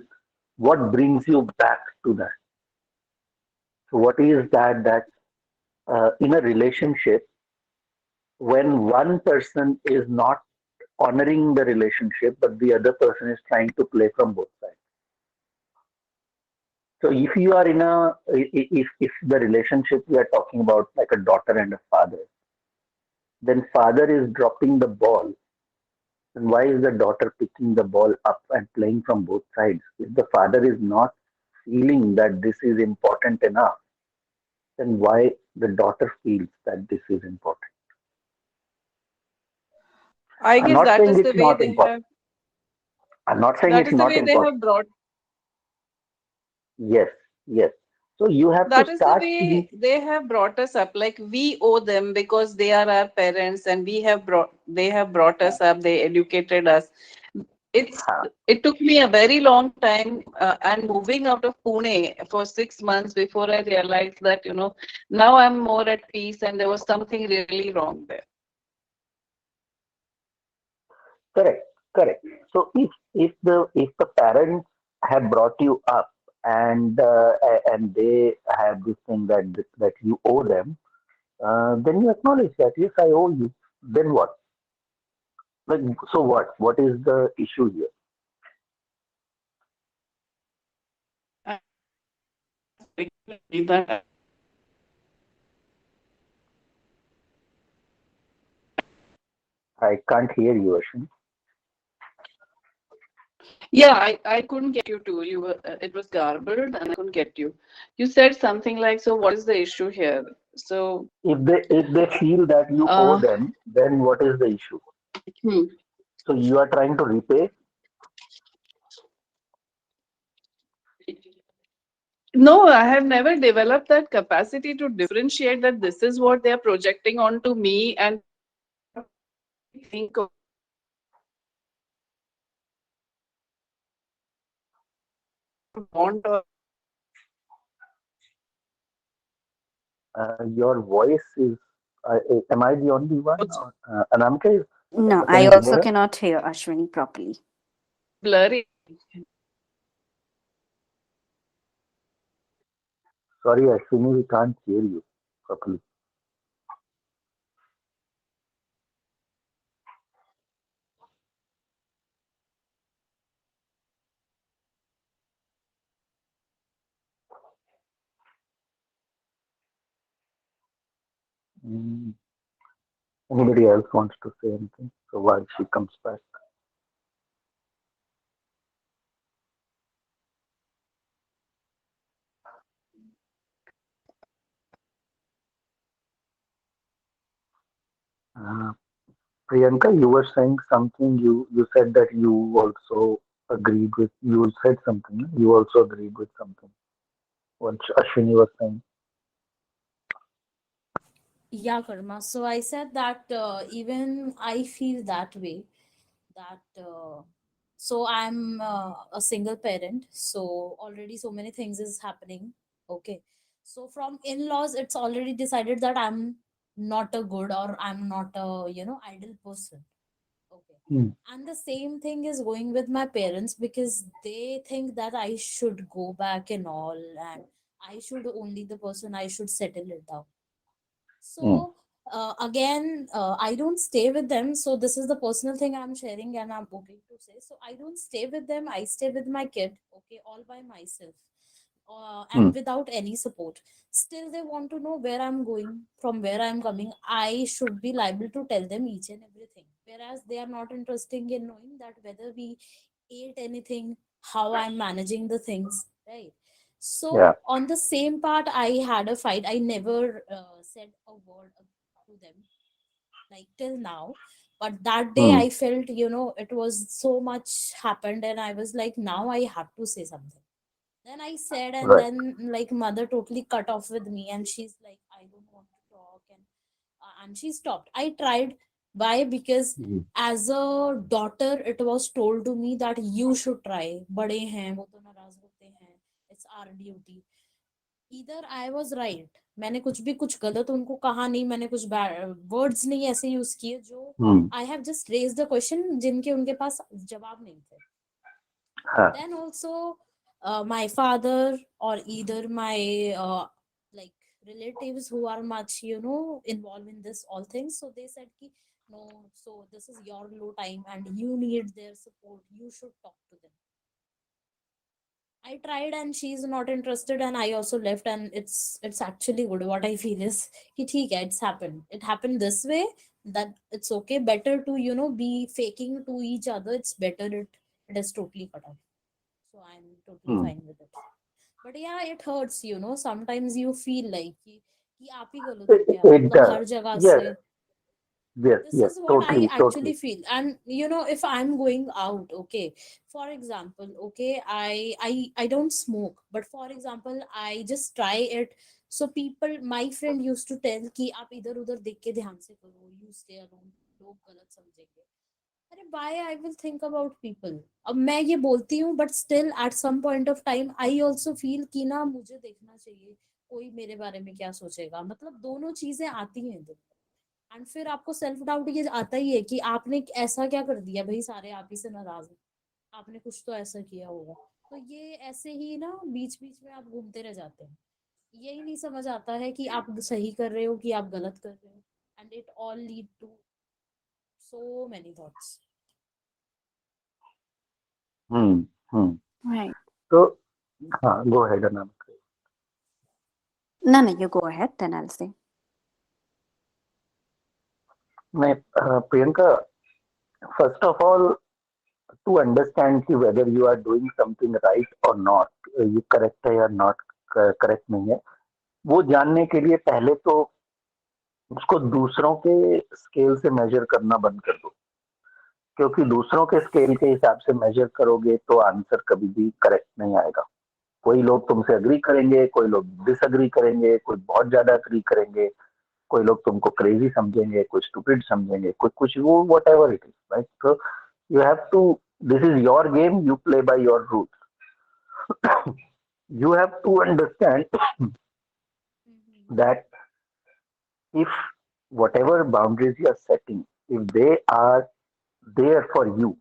what brings you back to that. So what is that in a relationship, when one person is not honoring the relationship, but the other person is trying to play from both sides. So if you are in if the relationship we are talking about like a daughter and a father, then father is dropping the ball. And why is the daughter picking the ball up and playing from both sides? If the father is not feeling that this is important enough, then why the daughter feels that this is important? I I'm guess not that saying is the it's way not they important. have. I'm not saying That it's is the not way they important. have brought. Yes, yes. So you have to That is the start seeing. way they have brought us up. Like we owe them because they are our parents, and they have brought us up. They educated us. It's it took me a very long time, and moving out of Pune for 6 months before I realized that now I'm more at peace, and there was something really wrong there. Correct, correct. So if the parents have brought you up and they have this thing that you owe them, then you acknowledge that yes, I owe you. Then what? Like, so what? What is the issue here? That I can't hear you, Ashwin. Yeah, I couldn't get you too. You were it was garbled and I couldn't get you. You said something like, so what is the issue here? So If they feel that you owe uh them, then what is the issue? hmm. So you are trying to repay. No, I have never developed that capacity to differentiate that this is what they are projecting onto me and think of want or Your voice is. Am I the only one? Or, Anamika, No, can I you also hear us? cannot hear Ashwini properly. blurry. Sorry, Ashwini, we can't hear you properly. Mm. Anybody else wants to say anything? So while she comes back. Uh, Priyanka, you were saying something. You said that you also agreed with. You said something. No? You also agreed with something. What Ashwini was saying. Yeah, Karma. So I said that even I feel that way. That so I'm a single parent. So already so many things is happening. Okay. So from in-laws, it's already decided that I'm not a good or I'm not a ideal person. Okay. Hmm. And the same thing is going with my parents because they think that I should go back and all, and I should only the person I should settle it down. Hmm. So again, I don't stay with them. So this is the personal thing I'm sharing, and I'm okay to say. So I don't stay with them. I stay with my kid, okay, all by myself, Hmm. and without any support. Still, they want to know where I'm going, from where I'm coming. I should be liable to tell them each and everything. Whereas they are not interested in knowing that whether we ate anything, how I'm managing the things, right? Yeah. So on the same part, I had a fight. I never said a word to them like till now. But that day Hmm. I felt, it was so much happened, and I was like, now I have to say something. Then I said, and Right. then like mother totally cut off with me, and she's like, I don't want to talk, and she stopped. I tried. Why? Because Hmm. as a daughter, it was told to me that you should try. बड़े हैं वो तो नाराज होते हैं. It's our duty. Either I was right. मैंने कुछ भी कुछ गलत उनको कहा नहीं. मैंने कुछ वर्ड्स नहीं ऐसे यूज किए जो Hmm. I have just raised the question जिनके उनके पास जवाब नहीं थे. Huh. Then also my father or either my like relatives who are much involved in this all things, so they said ki, no, so this is your low time and you need their support, you should talk to them. I tried and she's not interested, and I also left, and it's actually good. What I feel is ki, theek hai, it's happened, it happened this way, that it's okay. Better to be faking to each other. It's better it is totally cut off. So I'm totally Hmm. fine with it. But yeah, it hurts, sometimes you feel like कि आप ही गलत हो It, क्या, it मतलब does. हर जगह Yes. से. Yes. This Yes. is what I Totally. actually Totally. feel. And if I'm going out, okay, for example, okay, I don't smoke, but for example, I just try it. So people, my friend used to tell कि आप इधर उधर देख के ध्यान से करो, you stay alone, लोग गलत समझेंगे. अरे why I will think about people. अब मैं ये बोलती हूँ, but still at some point of time I also feel कि ना मुझे देखना चाहिए कोई मेरे बारे में क्या सोचेगा. मतलब दोनों चीजें आती हैं दिल में. एंड फिर आपको सेल्फ डाउट ये आता ही है कि आपने ऐसा क्या कर दिया भाई, सारे आप ही से नाराज हैं, आपने कुछ तो ऐसा किया होगा. तो ये ऐसे ही ना बीच बीच में आप घूमते रह जाते हैं. यही नहीं समझ आता है कि आप सही कर रहे हो कि आप गलत कर रहे हो. And it all lead to so many thoughts. Hmm. Hmm. Right. So, go ahead, Anand. No, no, you go ahead, then I'll say. Priyanka, first of all, to understand कि whether you are doing something right or not, ये correct है या not correct नहीं है, वो जानने के लिए पहले तो उसको दूसरों के स्केल से मेजर करना बंद कर दो. क्योंकि दूसरों के स्केल के हिसाब से मेजर करोगे तो आंसर कभी भी करेक्ट नहीं आएगा. कोई लोग तुमसे अग्री करेंगे, कोई लोग डिसअग्री करेंगे, कोई बहुत ज्यादा अग्री करेंगे, कोई लोग तुमको क्रेजी समझेंगे, कोई स्टूपिड समझेंगे, कोई कुछ, वो what ever it is, right. So you have to, this is your game, you play by your rules. You have to understand that if whatever boundaries you are setting, if they are there for you,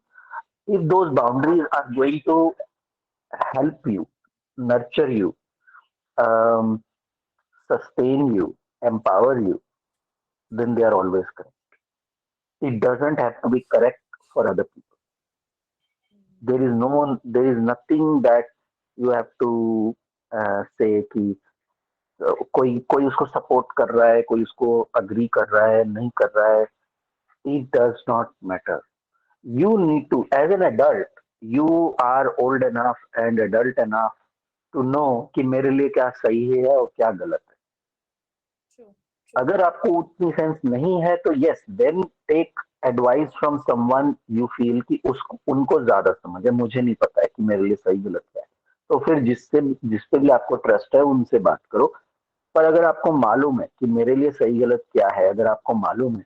if those boundaries are going to help you, nurture you, um, sustain you, empower you, then they are always correct. It doesn't have to be correct for other people. There is nothing that you have to say कि कोई कोई उसको support कर रहा है, कोई उसको agree कर रहा है, नहीं कर रहा है. It does not matter. You need to, as an adult, you are old enough and adult enough to know कि मेरे लिए क्या सही है और क्या गलत है. True. अगर आपको उतनी सेंस नहीं है तो yes, then take advice from someone you feel कि उसको उनको ज्यादा समझ है, मुझे नहीं पता है कि मेरे लिए सही गलत क्या है, तो फिर जिस पे भी आपको ट्रस्ट है उनसे बात करो। पर अगर आपको मालूम है कि मेरे लिए सही गलत क्या है, अगर आपको मालूम है,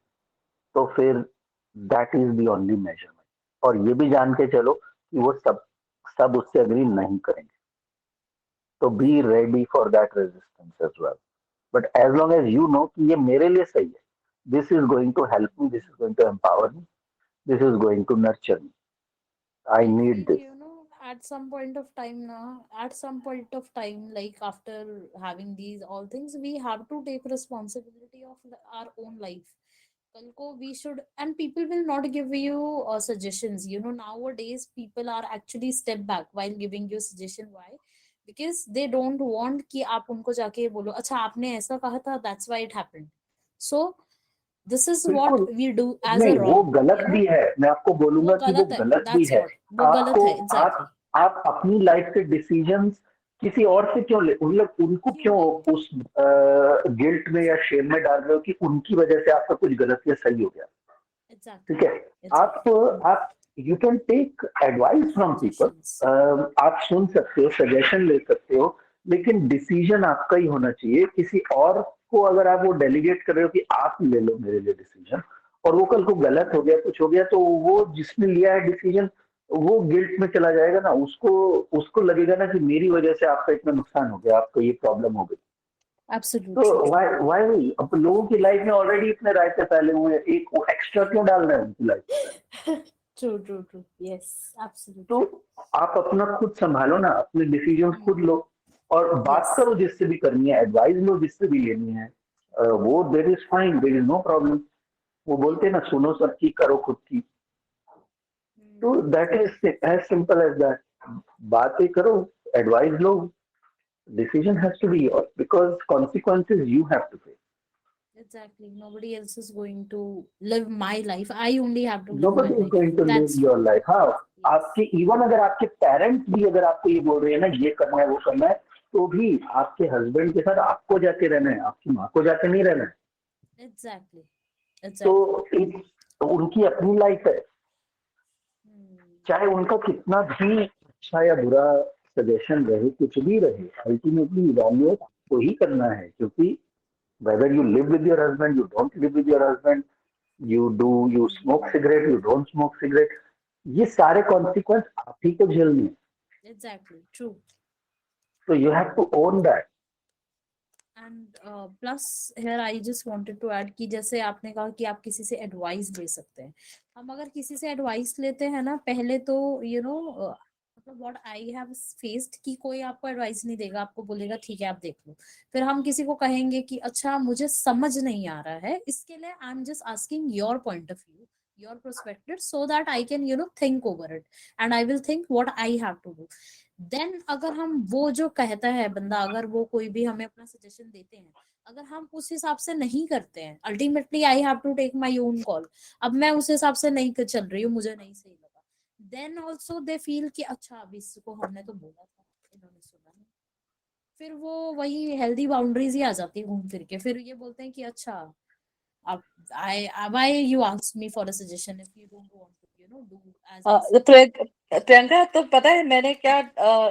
तो फिर that is the only measurement. और ये भी जान के चलो कि वो सब उससे अग्री नहीं करेंगे, तो be ready for that resistance as well. But as long as you know कि ये मेरे लिए सही है, this is going to help me, this is going to empower me, this is going to nurture me, I I need feel, this. you know, at some point of time now, at some point of time, like after having these all things, we have to take responsibility of our own life. कल को we should, and people will not give you suggestions. You know, nowadays people are actually step back while giving you suggestion. Why? Because they don't want कि आप उनको जाके बोलो अच्छा आपने ऐसा कहा था, that's why it happened. So this is what बिल्कुल we do as नहीं, a वो wrong, गलत you know. भी है, मैं आपको वो बोलूंगा कि वो गलत है, गलत भी that's है। what, वो गलत आपको है, exactly. आप अपनी लाइफ के डिसीजंस किसी और से क्यों ले, मतलब उनको क्यों क्यों लेते उस गिल्ट में या शेम में डाल रहे हो कि उनकी वजह से आपका कुछ गलत या सही हो गया। exactly, ठीक है, आप you can take advice from people, suggestions. आप सुन सकते हो, सजेशन ले सकते हो, लेकिन डिसीजन आपका ही होना चाहिए। किसी और को अगर आप वो डेलीगेट कर रहे हो कि आप ले लो मेरे लिए डिसीजन, और वो कल को गलत हो गया, कुछ हो गया, तो वो जिसने लिया है डिसीजन वो गिल्ट में चला जाएगा ना, उसको लगेगा ना कि मेरी वजह से आपका इतना नुकसान हो गया, आपको ये प्रॉब्लम हो गई। Absolutely तो true. वाई अब लोगों की लाइफ में ऑलरेडी इतने रायते फैले हुए हैं, एक एक्स्ट्रा क्यों डाल रहे हैं उनकी लाइफ में? True. Yes, तो absolutely. आप अपना खुद संभालो ना, अपने डिसीजन खुद लो, और बात Yes. करो जिससे भी करनी है, एडवाइस लो जिससे भी लेनी है, वो there is fine, there is no problem. वो बोलते हैं ना, सुनो सबकी करो खुद की। तो that is as simple as that. बातें करो, एडवाइस लो, decision has to be yours because consequences you have to face. Exactly. Nobody else is going to live my life. I only have to live my Nobody is life. going to live That's your what. life. हाँ, Yes. आपके even अगर आपके parents भी अगर आपको ये बोल रहे हैं ना ये करना है वो करना है, तो भी आपके हस्बैंड के साथ आपको जाके रहना है, आपकी माँ को जाके नहीं रहना है। Exactly. तो Exactly. तो उनकी अपनी लाइफ है, चाहे उनका कितना भी अच्छा या बुरा सजेशन रहे, कुछ भी रहे, अल्टीमेटली इवैल्यूएट आपको ही करना है, क्योंकि whether you live with your husband, you don't live with your husband, you smoke cigarette, you don't smoke cigarette, ये सारे कॉन्सिक्वेंस आप ही को झेलने हैं। Exactly. True. So you have to own that. And plus here I just wanted to add कि जैसे आपने कहा कि आप किसी से एडवाइस ले सकते हैं, हम अगर किसी से एडवाइस लेते हैं ना, पहले तो मतलब व्हाट आई हैव फेस्ड कि कोई आपको एडवाइस नहीं देगा, आपको बोलेगा ठीक है आप देख लो। फिर हम किसी को कहेंगे कि अच्छा मुझे समझ नहीं आ रहा है, इसके लिए I am just asking your point of view, your perspective, so that I can think over it and I will think what I have to do. Then अगर हम वो जो कहता है बंदा, अगर वो कोई भी हमें अपना सजेशन देते हैं, अगर हम उस हिसाब से नहीं करते हैं, ultimately I have to take my own call, अब मैं उस हिसाब से नहीं चल रही हूँ, मुझे नहीं सही लगा, देन ऑल्सो दे फील कि अच्छा अब इसको हमने तो बोला था, इन्होंने सुना नहीं। फिर वो वही हेल्दी बाउंड्रीज ही आ जाती है घूम फिर के, फिर ये बोलते हैं कि अच्छा अब why you asked me for a suggestion if you don't want to do as I said. Priyanka, तो पता है मैंने क्या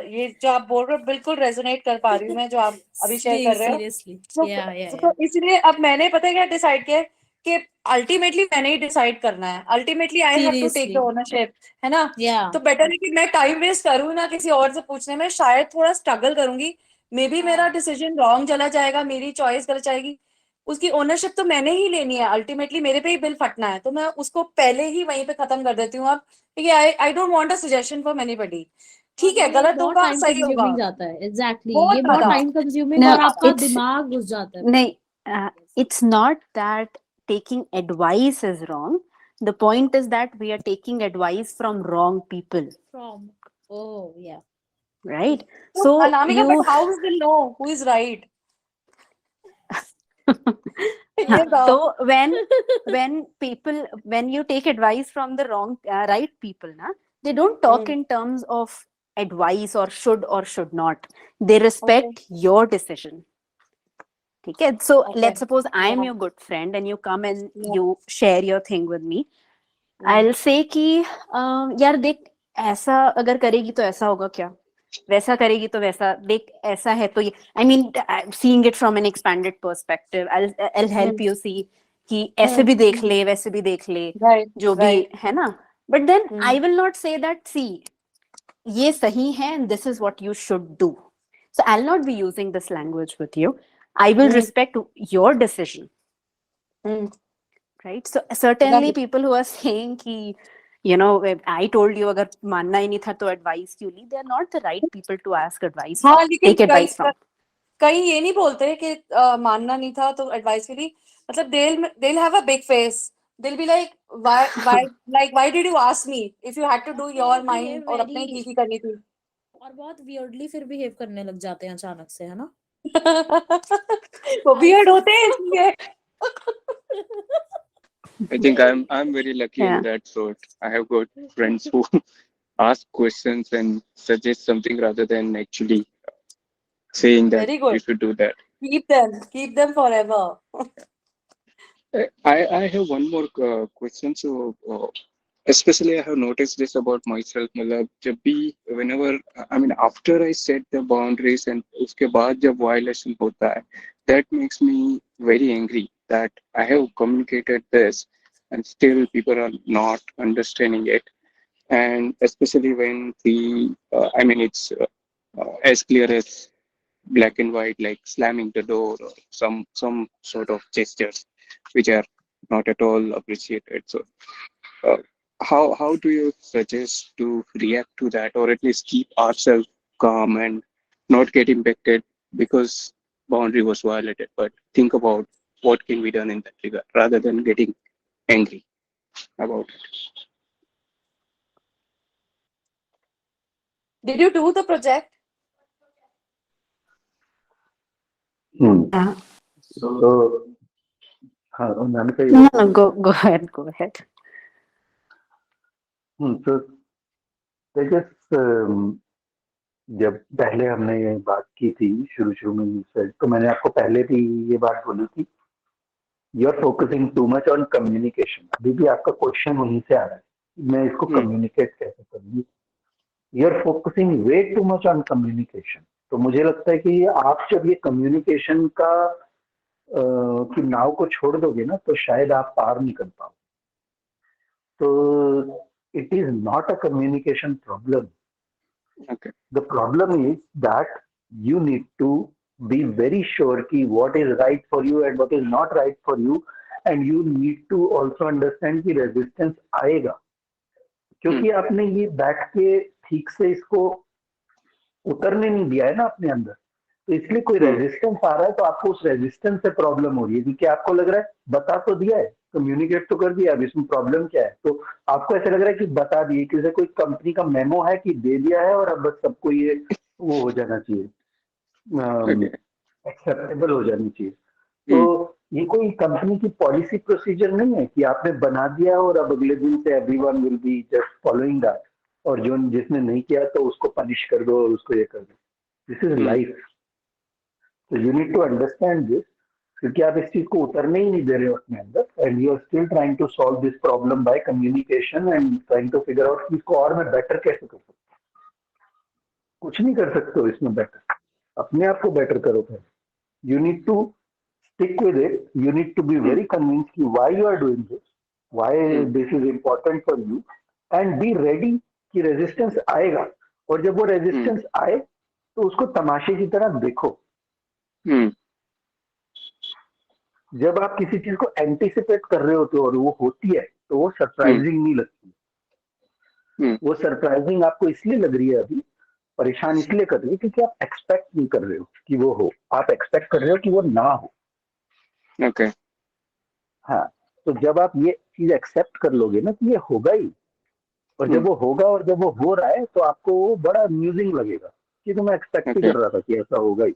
ये जो आप बोल रहे हो बिल्कुल रेजोनेट कर पा रही हूँ मैं, जो आप अभी शेयर कर रहे हो। Seriously. Yeah. तो इसलिए अब मैंने पता है क्या डिसाइड किया कि अल्टीमेटली मैंने ही डिसाइड करना है, ultimately I have to take the ownership, है ना। Yeah. तो बेटर है कि मैं टाइम वेस्ट करूँ ना किसी और से पूछने में, शायद थोड़ा स्ट्रगल करूंगी, मे बी मेरा डिसीजन रॉन्ग चला जाएगा, मेरी चॉइस गलत जाएगी, उसकी ओनरशिप तो मैंने ही लेनी है, अल्टीमेटली मेरे पे ही बिल फटना है, तो मैं उसको पहले ही वहीं पे खत्म कर देती हूँ अब, क्योंकि I don't want a suggestion from anybody. ठीक है, गलत होगा टाइम सही होगा, कंज्यूमिंग जाता है। एग्जैक्टली बहुत ये बहुत ज्यादा। टाइम कंज्यूमिंग, और आपका दिमाग घुस जाता है। नहीं, it's not that taking advice is wrong. The point is that we are taking advice from wrong people, Yeah. right? So Anamika, you but how will know who is right? so when you take advice from the wrong right people na, they don't talk in terms of advice or should not, they respect your decision, ठीक है. So Okay. let's suppose I am Yeah. your good friend and you come and Yeah. you share your thing with me. I'll say कि यार देख, ऐसा अगर करेगी तो ऐसा होगा क्या, वैसा करेगी तो वैसा, देख ऐसा है तो ये, I mean seeing it from an expanded perspective, I'll help you see कि ऐसे भी देख ले, वैसे भी देख ले, Right. जो भी है ना. But then I will not say that, see, ये सही है and this is what you should do. So I'll not be using this language with you. I will respect your decision. Right? So certainly people who are saying कि, you know, I told you अगर मानना ही नहीं था तो advice क्यों ली, they are not the right people to ask advice हाँ, from, लेकिन take advice from. कहीं ये नहीं बोलते कि मानना नहीं था तो एडवाइस के लिए, मतलब they'll have a big face, they'll be like why did you ask me if you had to do your mind और अपने की करनी थी. और बहुत weirdly फिर behave करने लग जाते हैं अचानक से, है ना. वो weird होते हैं इसलिए. I think I'm very lucky in that sort. I have got friends who ask questions and suggest something rather than actually saying that Very good. you should do that. Keep them forever. I have one more question. So, especially I have noticed this about myself. मतलब जब भी whenever, I mean, after I set the boundaries and उसके बाद जब violation होता है, that makes me very angry that I have communicated this and still people are not understanding it. And especially when I mean, it's as clear as black and white, like slamming the door or some sort of gestures which are not at all appreciated. So how do you suggest to react to that, or at least keep ourselves calm and not get impacted because boundary was violated, but think about what can be done in that regard rather than getting angry about it? Did you do the project? So, No, go ahead. So I guess जब पहले हमने ये बात की थी शुरू में, तो मैंने आपको पहले भी ये बात बोली थी, you are focusing too much on communication. अभी भी आपका क्वेश्चन वहीं से आ रहा है, मैं इसको कम्युनिकेट कैसे करूँगी. You are focusing way too much on communication. तो मुझे लगता है कि आप जब ये कम्युनिकेशन का कि नाव को छोड़ दोगे ना, तो शायद आप पार नहीं कर पाओ. तो it is not a communication problem. Okay. The problem is that you need to be very sure कि what is right for you and what is not right for you, and you need to also understand कि resistance आएगा, क्योंकि आपने ये बैठ के ठीक से इसको उतरने नहीं दिया है ना अपने अंदर. तो इसलिए कोई रेजिस्टेंस आ रहा है तो आपको उस रेजिस्टेंस से प्रॉब्लम हो रही है, क्योंकि आपको लग रहा है बता तो दिया है, कम्युनिकेट तो कर दिया, अब इसमें प्रॉब्लम क्या है. तो आपको ऐसा लग रहा है कि बता दिए, किसी कोई कंपनी का मेमो है कि दे दिया है और अब बस सबको ये वो हो जाना चाहिए, एक्सेप्टेबल हो जानी चाहिए. तो ये कोई कंपनी की पॉलिसी प्रोसीजर नहीं है कि आपने बना दिया और अब अगले दिन से everyone will be just following that, और जो जिसने नहीं किया तो उसको पनिश कर दो और उसको ये कर दो. This is life. So you need to understand this, क्योंकि आप इस चीज को उतरने ही नहीं दे रहे हो अपने अंदर, and you are still trying to solve this problem by communication and trying to figure out कि इसको और मैं बेटर कैसे कर सकता हूँ. कुछ नहीं कर सकते हो इसमें बेटर, अपने आप को बेटर करो पहले. You need to stick with it. You need to be very convinced कि why you are doing this, why this is important for you, and be ready कि resistance आएगा. और जब वो resistance आए तो उसको तमाशे की तरह देखो. जब आप किसी चीज को एंटिसिपेट कर रहे होते हो और वो होती है तो वो सरप्राइजिंग नहीं लगती. वो सरप्राइजिंग आपको इसलिए लग रही है, अभी परेशान इसलिए कर रही है क्योंकि आप एक्सपेक्ट नहीं कर रहे हो कि वो हो, आप एक्सपेक्ट कर रहे हो कि वो ना हो. ओके. हाँ, तो जब आप ये चीज एक्सेप्ट कर लोगे ना कि ये होगा ही, और जब वो होगा और जब वो हो रहा है तो आपको वो बड़ा अम्यूजिंग लगेगा कि तो मैं एक्सपेक्ट ही कर रहा था कि ऐसा होगा ही.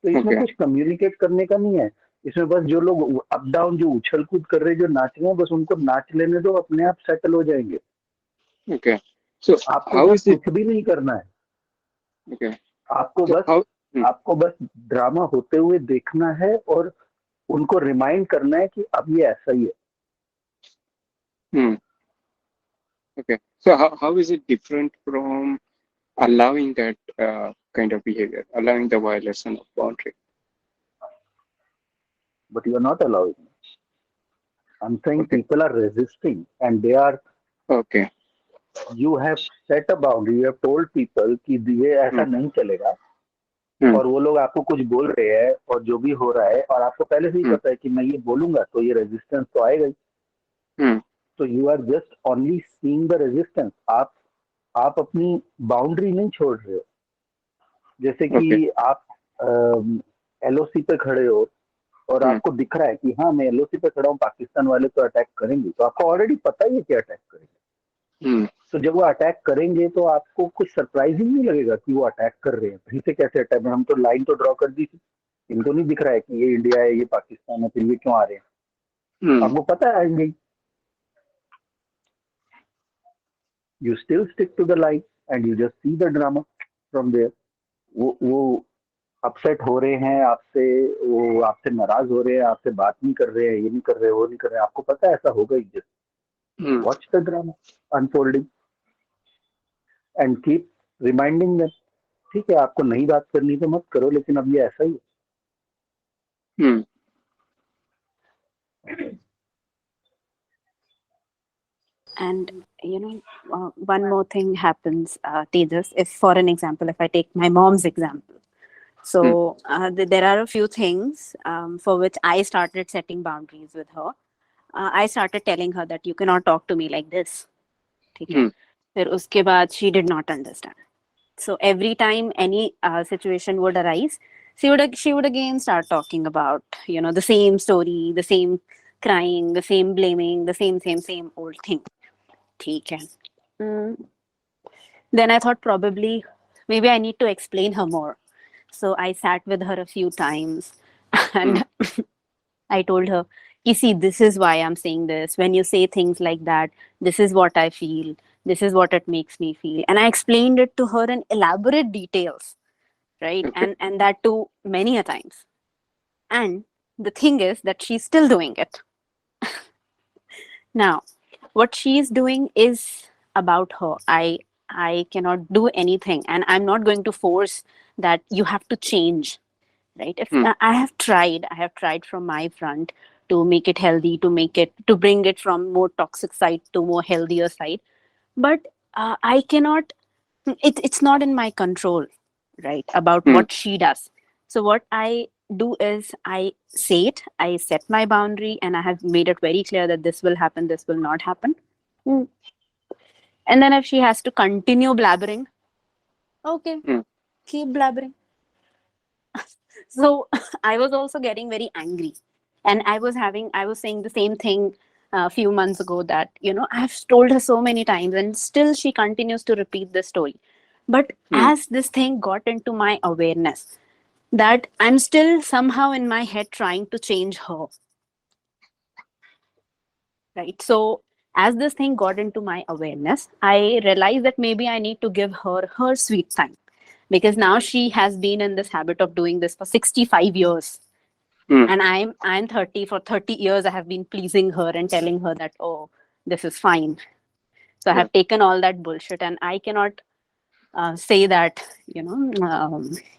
तो इसमें कुछ कम्युनिकेट करने का नहीं है. इसमें बस जो लोग अप डाउन, जो उछल कूद कर रहे, जो नाच रहे हैं, बस उनको नाच लेने दो, अपने आप सेटल हो जाएंगे. Okay. So आपको बस कुछ भी नहीं करना है. Okay. आपको So बस आपको बस ड्रामा होते हुए देखना है और उनको रिमाइंड करना है कि अब ये ऐसा ही है. Okay. So how is it different from allowing that kind of behavior, allowing the violation of boundary? But you are not allowing. I'm saying people are resisting and they are. Okay. You have set a boundary. You have told people कि ये ऐसा नहीं चलेगा. और वो लोग आपको कुछ बोल रहे हैं और जो भी हो रहा है और आपको पहले से ही पता है कि मैं ये बोलूंगा तो ये रेजिस्टेंस तो आएगा ही. तो you are just only seeing the resistance. आप अपनी बाउंड्री नहीं छोड़ रहे हो. जैसे कि आप एलओसी पे खड़े हो और आपको दिख रहा है कि हाँ मैं एलओसी पे खड़ा हूँ, पाकिस्तान वाले तो अटैक करेंगे, तो आपको ऑलरेडी पता ही है कि अटैक करेंगे. तो जब वो अटैक करेंगे तो आपको कुछ सरप्राइजिंग नहीं लगेगा कि वो अटैक कर रहे हैं. फिर से कैसे अटैक, हम तो लाइन तो ड्रॉ कर दी थी, इनको नहीं दिख रहा है कि ये इंडिया है ये पाकिस्तान है, फिर ये क्यों आ रहे हैं. आपको पता है आएंगे. You still stick to the line and you just see the drama from there. वो अपसेट हो रहे हैं आपसे, वो आपसे नाराज हो रहे हैं, आपसे बात नहीं कर रहे हैं, ये नहीं कर रहे, वो नहीं कर रहे, आपको पता है ऐसा होगा ही. Just watch the drama unfolding and keep reminding them. ठीक है, आपको नहीं बात करनी तो मत करो, लेकिन अब ये ऐसा ही है. And one more thing happens, Tejas, if for an example, if I take my mom's example. So there are a few things for which I started setting boundaries with her. I started telling her that you cannot talk to me like this. Okay. Then uske baad she did not understand. So every time any situation would arise, she would again start talking about the same story, the same crying, the same blaming, the same old thing. Okay. Then I thought probably maybe I need to explain her more. So I sat with her a few times and I told her, you see, this is why I'm saying this. When you say things like that, this is what I feel. This is what it makes me feel. And I explained it to her in elaborate details, right? And that too many a times. And the thing is that she's still doing it. Now, what she's doing is about her. I cannot do anything, and I'm not going to force that you have to change, right? If I have tried from my front to make it healthy, to bring it from more toxic side to more healthier side, but I cannot. It's not in my control, right? About what she does. So what I do is I say it, I set my boundary, and I have made it very clear that this will happen, this will not happen. And then if she has to continue blabbering, okay, keep blabbering. So I was also getting very angry, and I was saying the same thing a few months ago, that I've told her so many times and still she continues to repeat this story. But as this thing got into my awareness, that I'm still somehow in my head trying to change her, right? So as this thing got into my awareness, I realized that maybe I need to give her sweet time, because now she has been in this habit of doing this for 65 years. And I'm 30. For 30 years I have been pleasing her and telling her that, oh, this is fine. So I have taken all that bullshit, and I cannot say that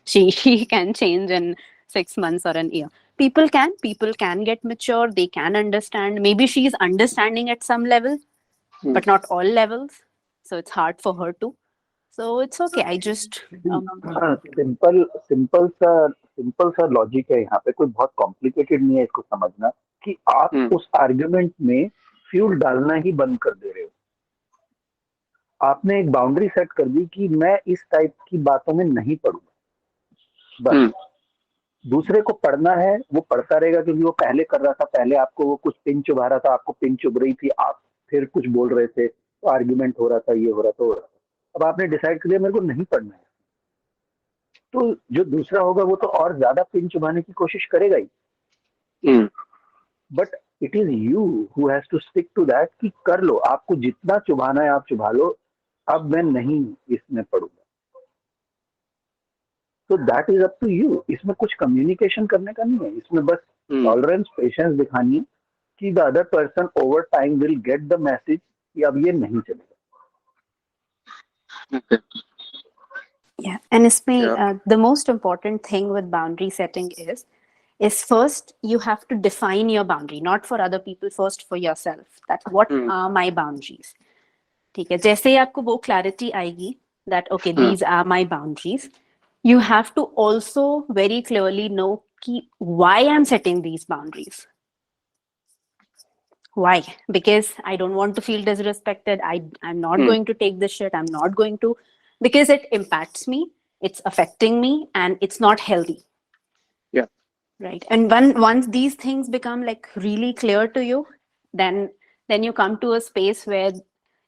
she can change in 6 months or an year. People can get mature, they can understand. Maybe she's understanding at some level, but not all levels, so it's hard for her to. So it's okay. I just simple सा logic है यहाँ पे, कोई बहुत complicated नहीं है इसको समझना, कि आप उस आर्ग्यूमेंट में फ्यूल डालना ही बंद कर दे रहे हो. आपने एक बाउंड्री सेट कर दी कि मैं इस टाइप की बातों में नहीं पढ़ूंगा. बस दूसरे को पढ़ना है, वो पढ़ता रहेगा, क्योंकि वो पहले कर रहा था, पहले आपको वो कुछ पिन चुभा रहा था, आपको पिन चुभ रही थी, आप फिर कुछ बोल रहे थे, तो आर्ग्यूमेंट हो रहा था, ये हो रहा था. अब आपने डिसाइड कर लिया मेरे को नहीं पढ़ना है, तो जो दूसरा होगा वो तो और ज्यादा पिन चुभाने की कोशिश करेगा ही. But it is you who has to stick to that, कि कर लो, आपको जितना चुभाना है आप चुभा लो, अब मैं नहीं इसमें पढ़ूंगा. So that is up to you. इसमें कुछ communication करने का नहीं है, इसमें बस tolerance, patience दिखानी है कि the other person over time will get the message कि अब ये नहीं चलेगा. Okay. Yeah, and the most important thing with boundary setting is first you have to define your boundary, not for other people, first for yourself. That what are my boundaries? ठीक है, जैसे ही आपको वो clarity आएगी that okay, these are my boundaries, you have to also very clearly know कि why I'm setting these boundaries. Why? Because I don't want to feel disrespected. I'm not going to take this shit. I'm not going to, because it impacts me, it's affecting me, and it's not healthy. Yeah. Right. And once these things become like really clear to you, then you come to a space where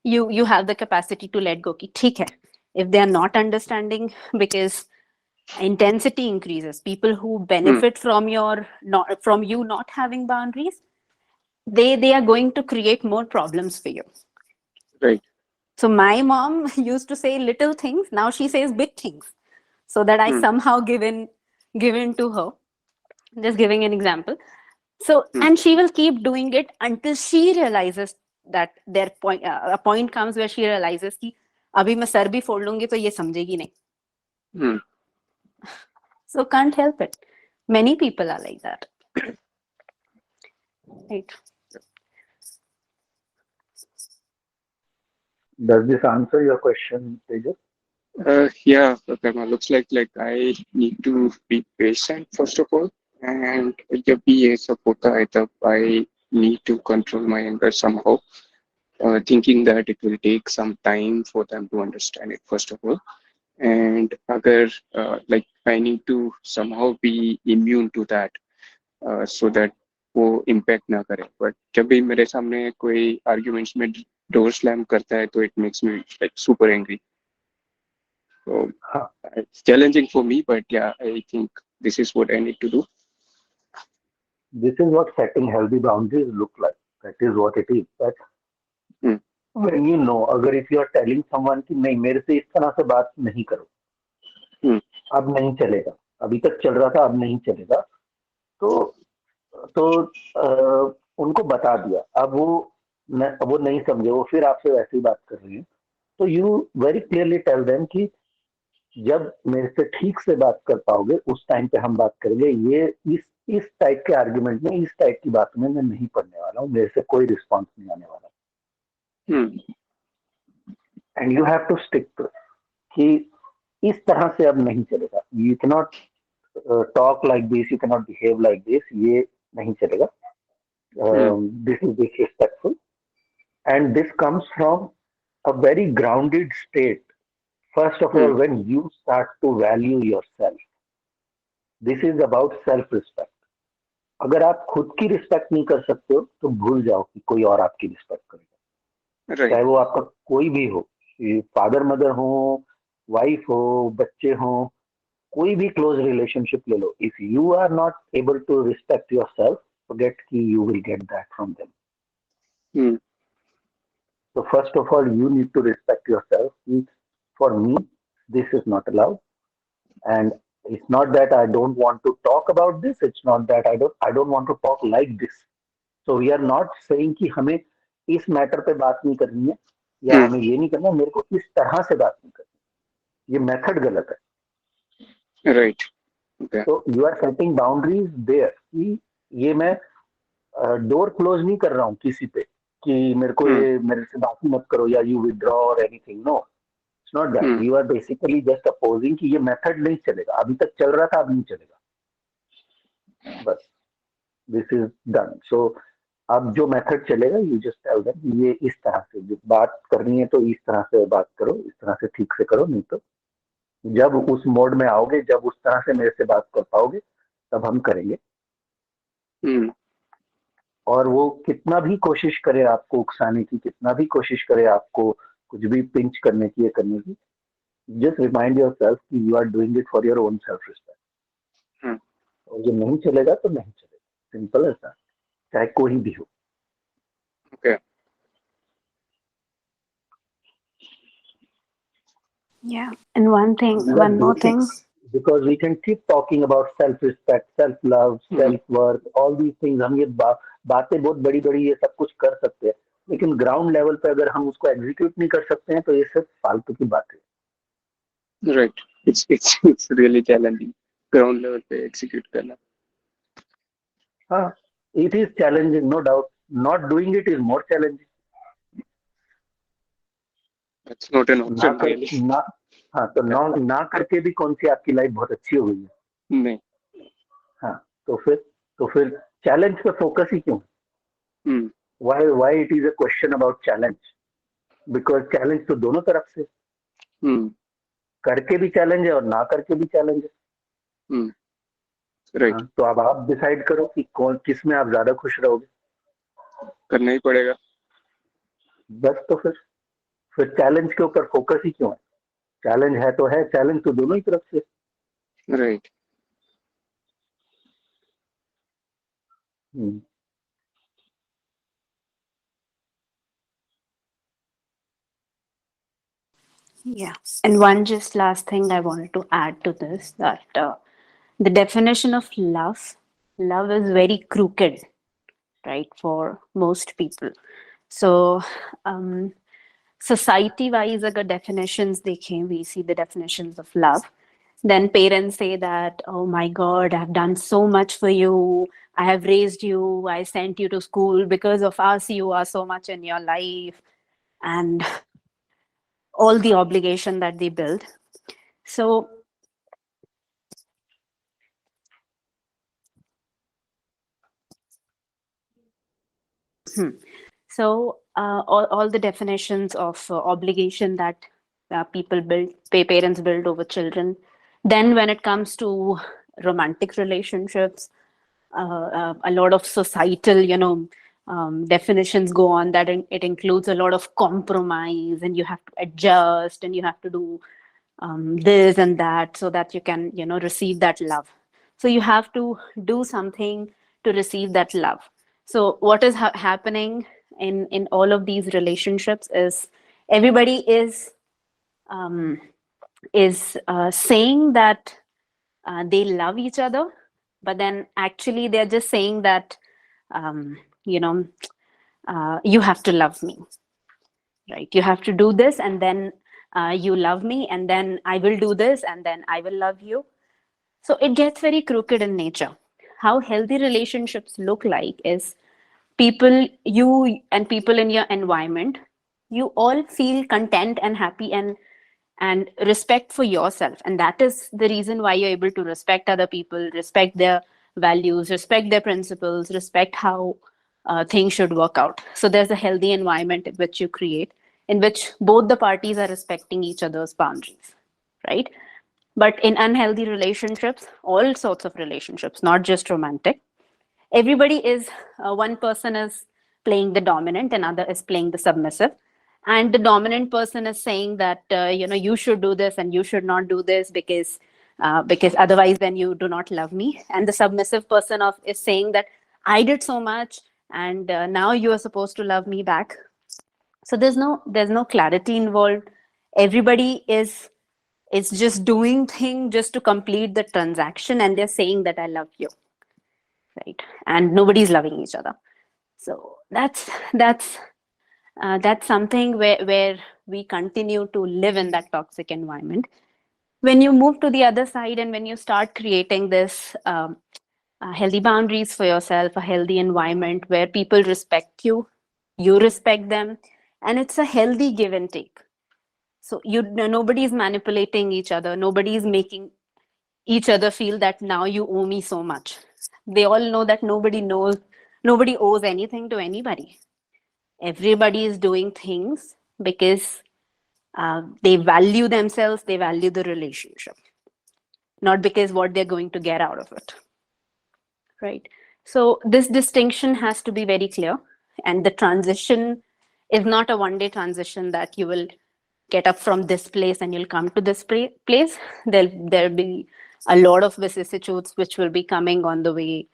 you have the capacity to let go. Ki, theek hai. If they are not understanding, because intensity increases, people who benefit from you not having boundaries, they are going to create more problems for you. Right. So my mom used to say little things. Now she says big things, so that I somehow give in to her. Just giving an example. So and she will keep doing it until she realizes that a point comes where she realizes कि अभी मैं sir भी फोड़ लूंगी तो ये समझेगी नहीं. So can't help it. Many people are like that. Right. Does this answer your question, Tejas? Yeah, Karma, looks like I need to be patient first of all, and जब भी ये सब होता है तब I need to control my anger somehow, thinking that it will take some time for them to understand it first of all, and अगर like I need to somehow be immune to that, so that वो impact ना करे. But जब भी मेरे सामने कोई arguments में door slam करता है तो it makes me like super angry. So it's challenging for me, but yeah, I think this is what I need to do. This is what setting healthy boundaries look like. That is what it is. That when you know, अगर if you are telling someone कि नहीं मेरे से इस तरह से बात नहीं करो, अब नहीं चलेगा, अभी तक चल रहा था अब नहीं चलेगा, तो उनको बता दिया, अब वो नहीं समझे, वो फिर आपसे वैसे ही बात कर रही है, तो you very clearly tell them कि जब मेरे से ठीक से बात कर पाओगे उस टाइम पे हम बात करेंगे. ये इस टाइप के आर्गुमेंट में, इस टाइप की बात में मैं नहीं पढ़ने वाला हूँ, मेरे से कोई रिस्पॉन्स नहीं आने वाला. And you have to stick to कि इस तरह से अब नहीं चलेगा. You can not talk like this, you can not behave like this, ये नहीं चलेगा. This is disrespectful and this comes from a very grounded state. First of all, when you start to value yourself, this is about self-respect. अगर आप खुद की respect नहीं कर सकते हो तो भूल जाओ कि कोई और आपकी रिस्पेक्ट करेगा. चाहे वो आपका कोई भी हो, फादर मदर हो, वाइफ हो, बच्चे हो, कोई भी क्लोज रिलेशनशिप ले लो. If you are not able to respect yourself, forget कि you will get that from them. So first of all, you need to respect yourself. For me, this is not allowed, and it's not that I don't want to talk about this. It's not that I don't want to talk like this. So we are not saying कि हमें इस matter पे बात नहीं करनी है या हमें ये नहीं करना, मेरे को इस तरह से बात नहीं करनी. ये मेथड गलत है. Right. Okay. So you are setting boundaries there कि ये मैं डोर क्लोज नहीं कर रहा हूँ किसी पे कि मेरे से बात मत करो या you withdraw or anything. No. It's not that. You are basically just opposing कि ये मेथड नहीं चलेगा, अभी तक चल रहा था अब नहीं चलेगा, बस. This is done. So अब जो मेथड चलेगा, you just tell them ये इस तरह से जो बात करनी है तो इस तरह से बात करो, इस तरह से ठीक से करो, नहीं तो जब उस मोड में आओगे, जब उस तरह से मेरे से बात कर पाओगे तब हम करेंगे. और वो कितना भी कोशिश करे आपको उकसाने की, कितना भी कोशिश करे आपको कुछ भी पिंच करने की या करने की, just remind yourself कि you are doing it for your own self-respect. और जो नहीं चलेगा तो नहीं चलेगा, सिंपल ऐसा, चाहे कोई भी हो. Okay. Yeah, and one more thing. because we can keep talking about self-respect, self-love, self-worth, all these things. हम ये बातें बहुत बड़ी-बड़ी ये सब कुछ कर सकते हैं, लेकिन ग्राउंड लेवल पे अगर हम उसको एग्जीक्यूट नहीं कर सकते हैं तो ये सिर्फ फालतू की बात है. Right. It's really challenging. Ground level पे execute करना. हाँ, it is challenging, no doubt. Not doing it is more challenging. That's not an option really. हाँ, तो ना करके भी कौन सी आपकी लाइफ बहुत अच्छी हो गई है? नहीं. हाँ, तो फिर चैलेंज पे फोकस ही क्यों? Why it is a question about challenge? Because challenge तो दोनों तरफ से, करके भी चैलेंज है और ना करके भी चैलेंज है. राइट. हाँ, तो अब आप डिसाइड करो कि किस में आप ज्यादा खुश रहोगे. करना ही पड़ेगा. बस तो फिर चैलेंज के ऊपर फोकस ही क्यों है? चैलेंज है, चैलेंज तो दोनों ही तरफ से. Right. Yeah. And one just last thing I wanted to add to this, that the definition of love is very crooked, right, for most people. So society-wise, agar definitions dekhein, we see the definitions of love. Then parents say that, oh my God, I've done so much for you. I have raised you. I sent you to school. Because of us, you are so much in your life. And all the obligation that they build. So all the definitions of obligation that parents build over children. Then when it comes to romantic relationships, a lot of societal, definitions go on, that it includes a lot of compromise, and you have to adjust, and you have to do this and that so that you can, receive that love. So you have to do something to receive that love. So what is happening in all of these relationships is everybody is saying that they love each other, but then actually they're just saying that you have to love me, right? You have to do this, and then you love me, and then I will do this, and then I will love you. So it gets very crooked in nature. How healthy relationships look like is you and people in your environment, you all feel content and happy and respect for yourself. And that is the reason why you're able to respect other people, respect their values, respect their principles, respect how things should work out. So there's a healthy environment which you create, in which both the parties are respecting each other's boundaries, right? But in unhealthy relationships, all sorts of relationships, not just romantic, everybody is, one person is playing the dominant, another is playing the submissive. And the dominant person is saying that, you should do this and you should not do this because otherwise then you do not love me. And the submissive person is saying that I did so much, and now you are supposed to love me back. So there's no clarity involved. Everybody is just doing things just to complete the transaction, and they're saying that I love you, right? And nobody's loving each other. So that's something where we continue to live in that toxic environment. When you move to the other side, and when you start creating this healthy boundaries for yourself, a healthy environment where people respect you, you respect them, and it's a healthy give and take. So nobody's manipulating each other. Nobody's making each other feel that now you owe me so much. They all know that nobody owes anything to anybody. Everybody is doing things because they value themselves, they value the relationship, not because what they're going to get out of it, right? So this distinction has to be very clear, and the transition is not a one-day transition that you will get up from this place and you'll come to this place. There'll be a lot of vicissitudes which will be coming on the way,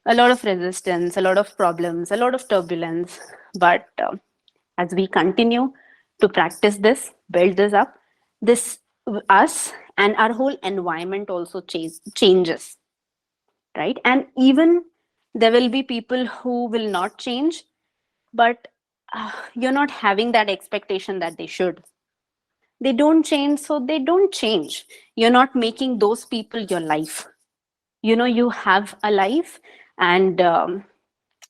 a lot of resistance, a lot of problems, a lot of turbulence. But as we continue to practice this, build this up, us and our whole environment also changes, right? And even there will be people who will not change, but you're not having that expectation that they should. They don't change, so they don't change. You're not making those people your life. You have a life, and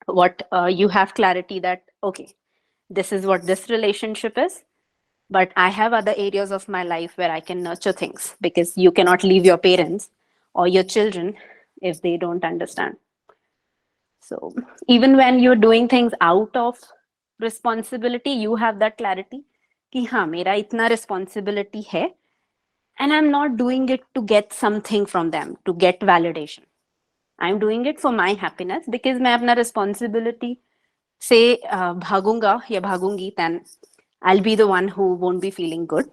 what you have clarity that, okay, this is what this relationship is, but I have other areas of my life where I can nurture things, because you cannot leave your parents or your children if they don't understand. So even when you're doing things out of responsibility, you have that clarity कि हाँ मेरा इतना responsibility है, and I'm not doing it to get something from them, to get validation. I'm doing it for my happiness, because मैं अपना responsibility से भागूंगा या भागूंगी, then I'll be the one who won't be feeling good.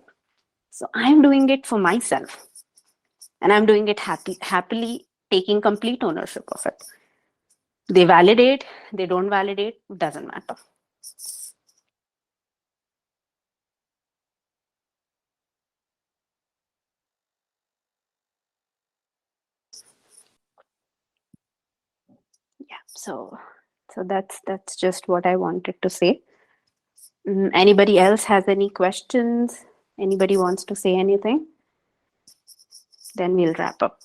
So I'm doing it for myself, and I'm doing it happily, taking complete ownership of it. They validate, they don't validate, doesn't matter. Yeah, so that's just what I wanted to say. Anybody else has any questions? Anybody wants to say anything? Then we'll wrap up.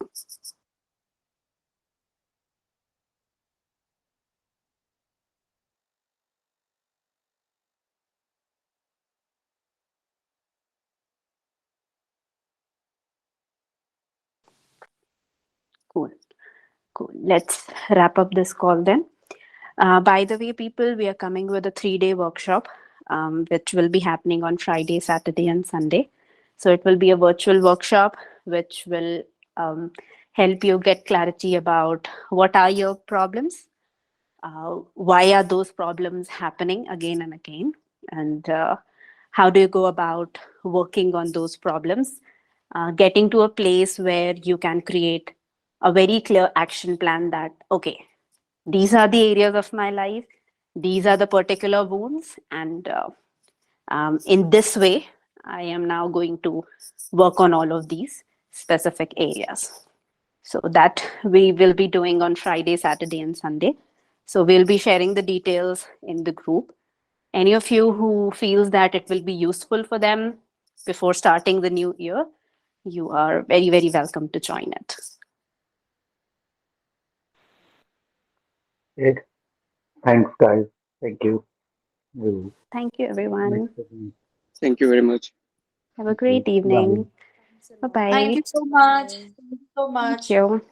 Cool. Let's wrap up this call then. By the way, people, we are coming with a 3-day workshop, which will be happening on Friday, Saturday, and Sunday. So it will be a virtual workshop, which will help you get clarity about what are your problems, why are those problems happening again and again, and how do you go about working on those problems, getting to a place where you can create a very clear action plan that, okay, these are the areas of my life, these are the particular wounds, and in this way, I am now going to work on all of these specific areas. So that we will be doing on Friday, Saturday, and Sunday. So we'll be sharing the details in the group. Any of you who feels that it will be useful for them before starting the new year, you are very, very welcome to join it. Great. Thanks, guys. Thank you. Thank you, everyone. Thank you very much. Have a great evening. Bye-bye. Thank you so much. Thank you so much. Thank you.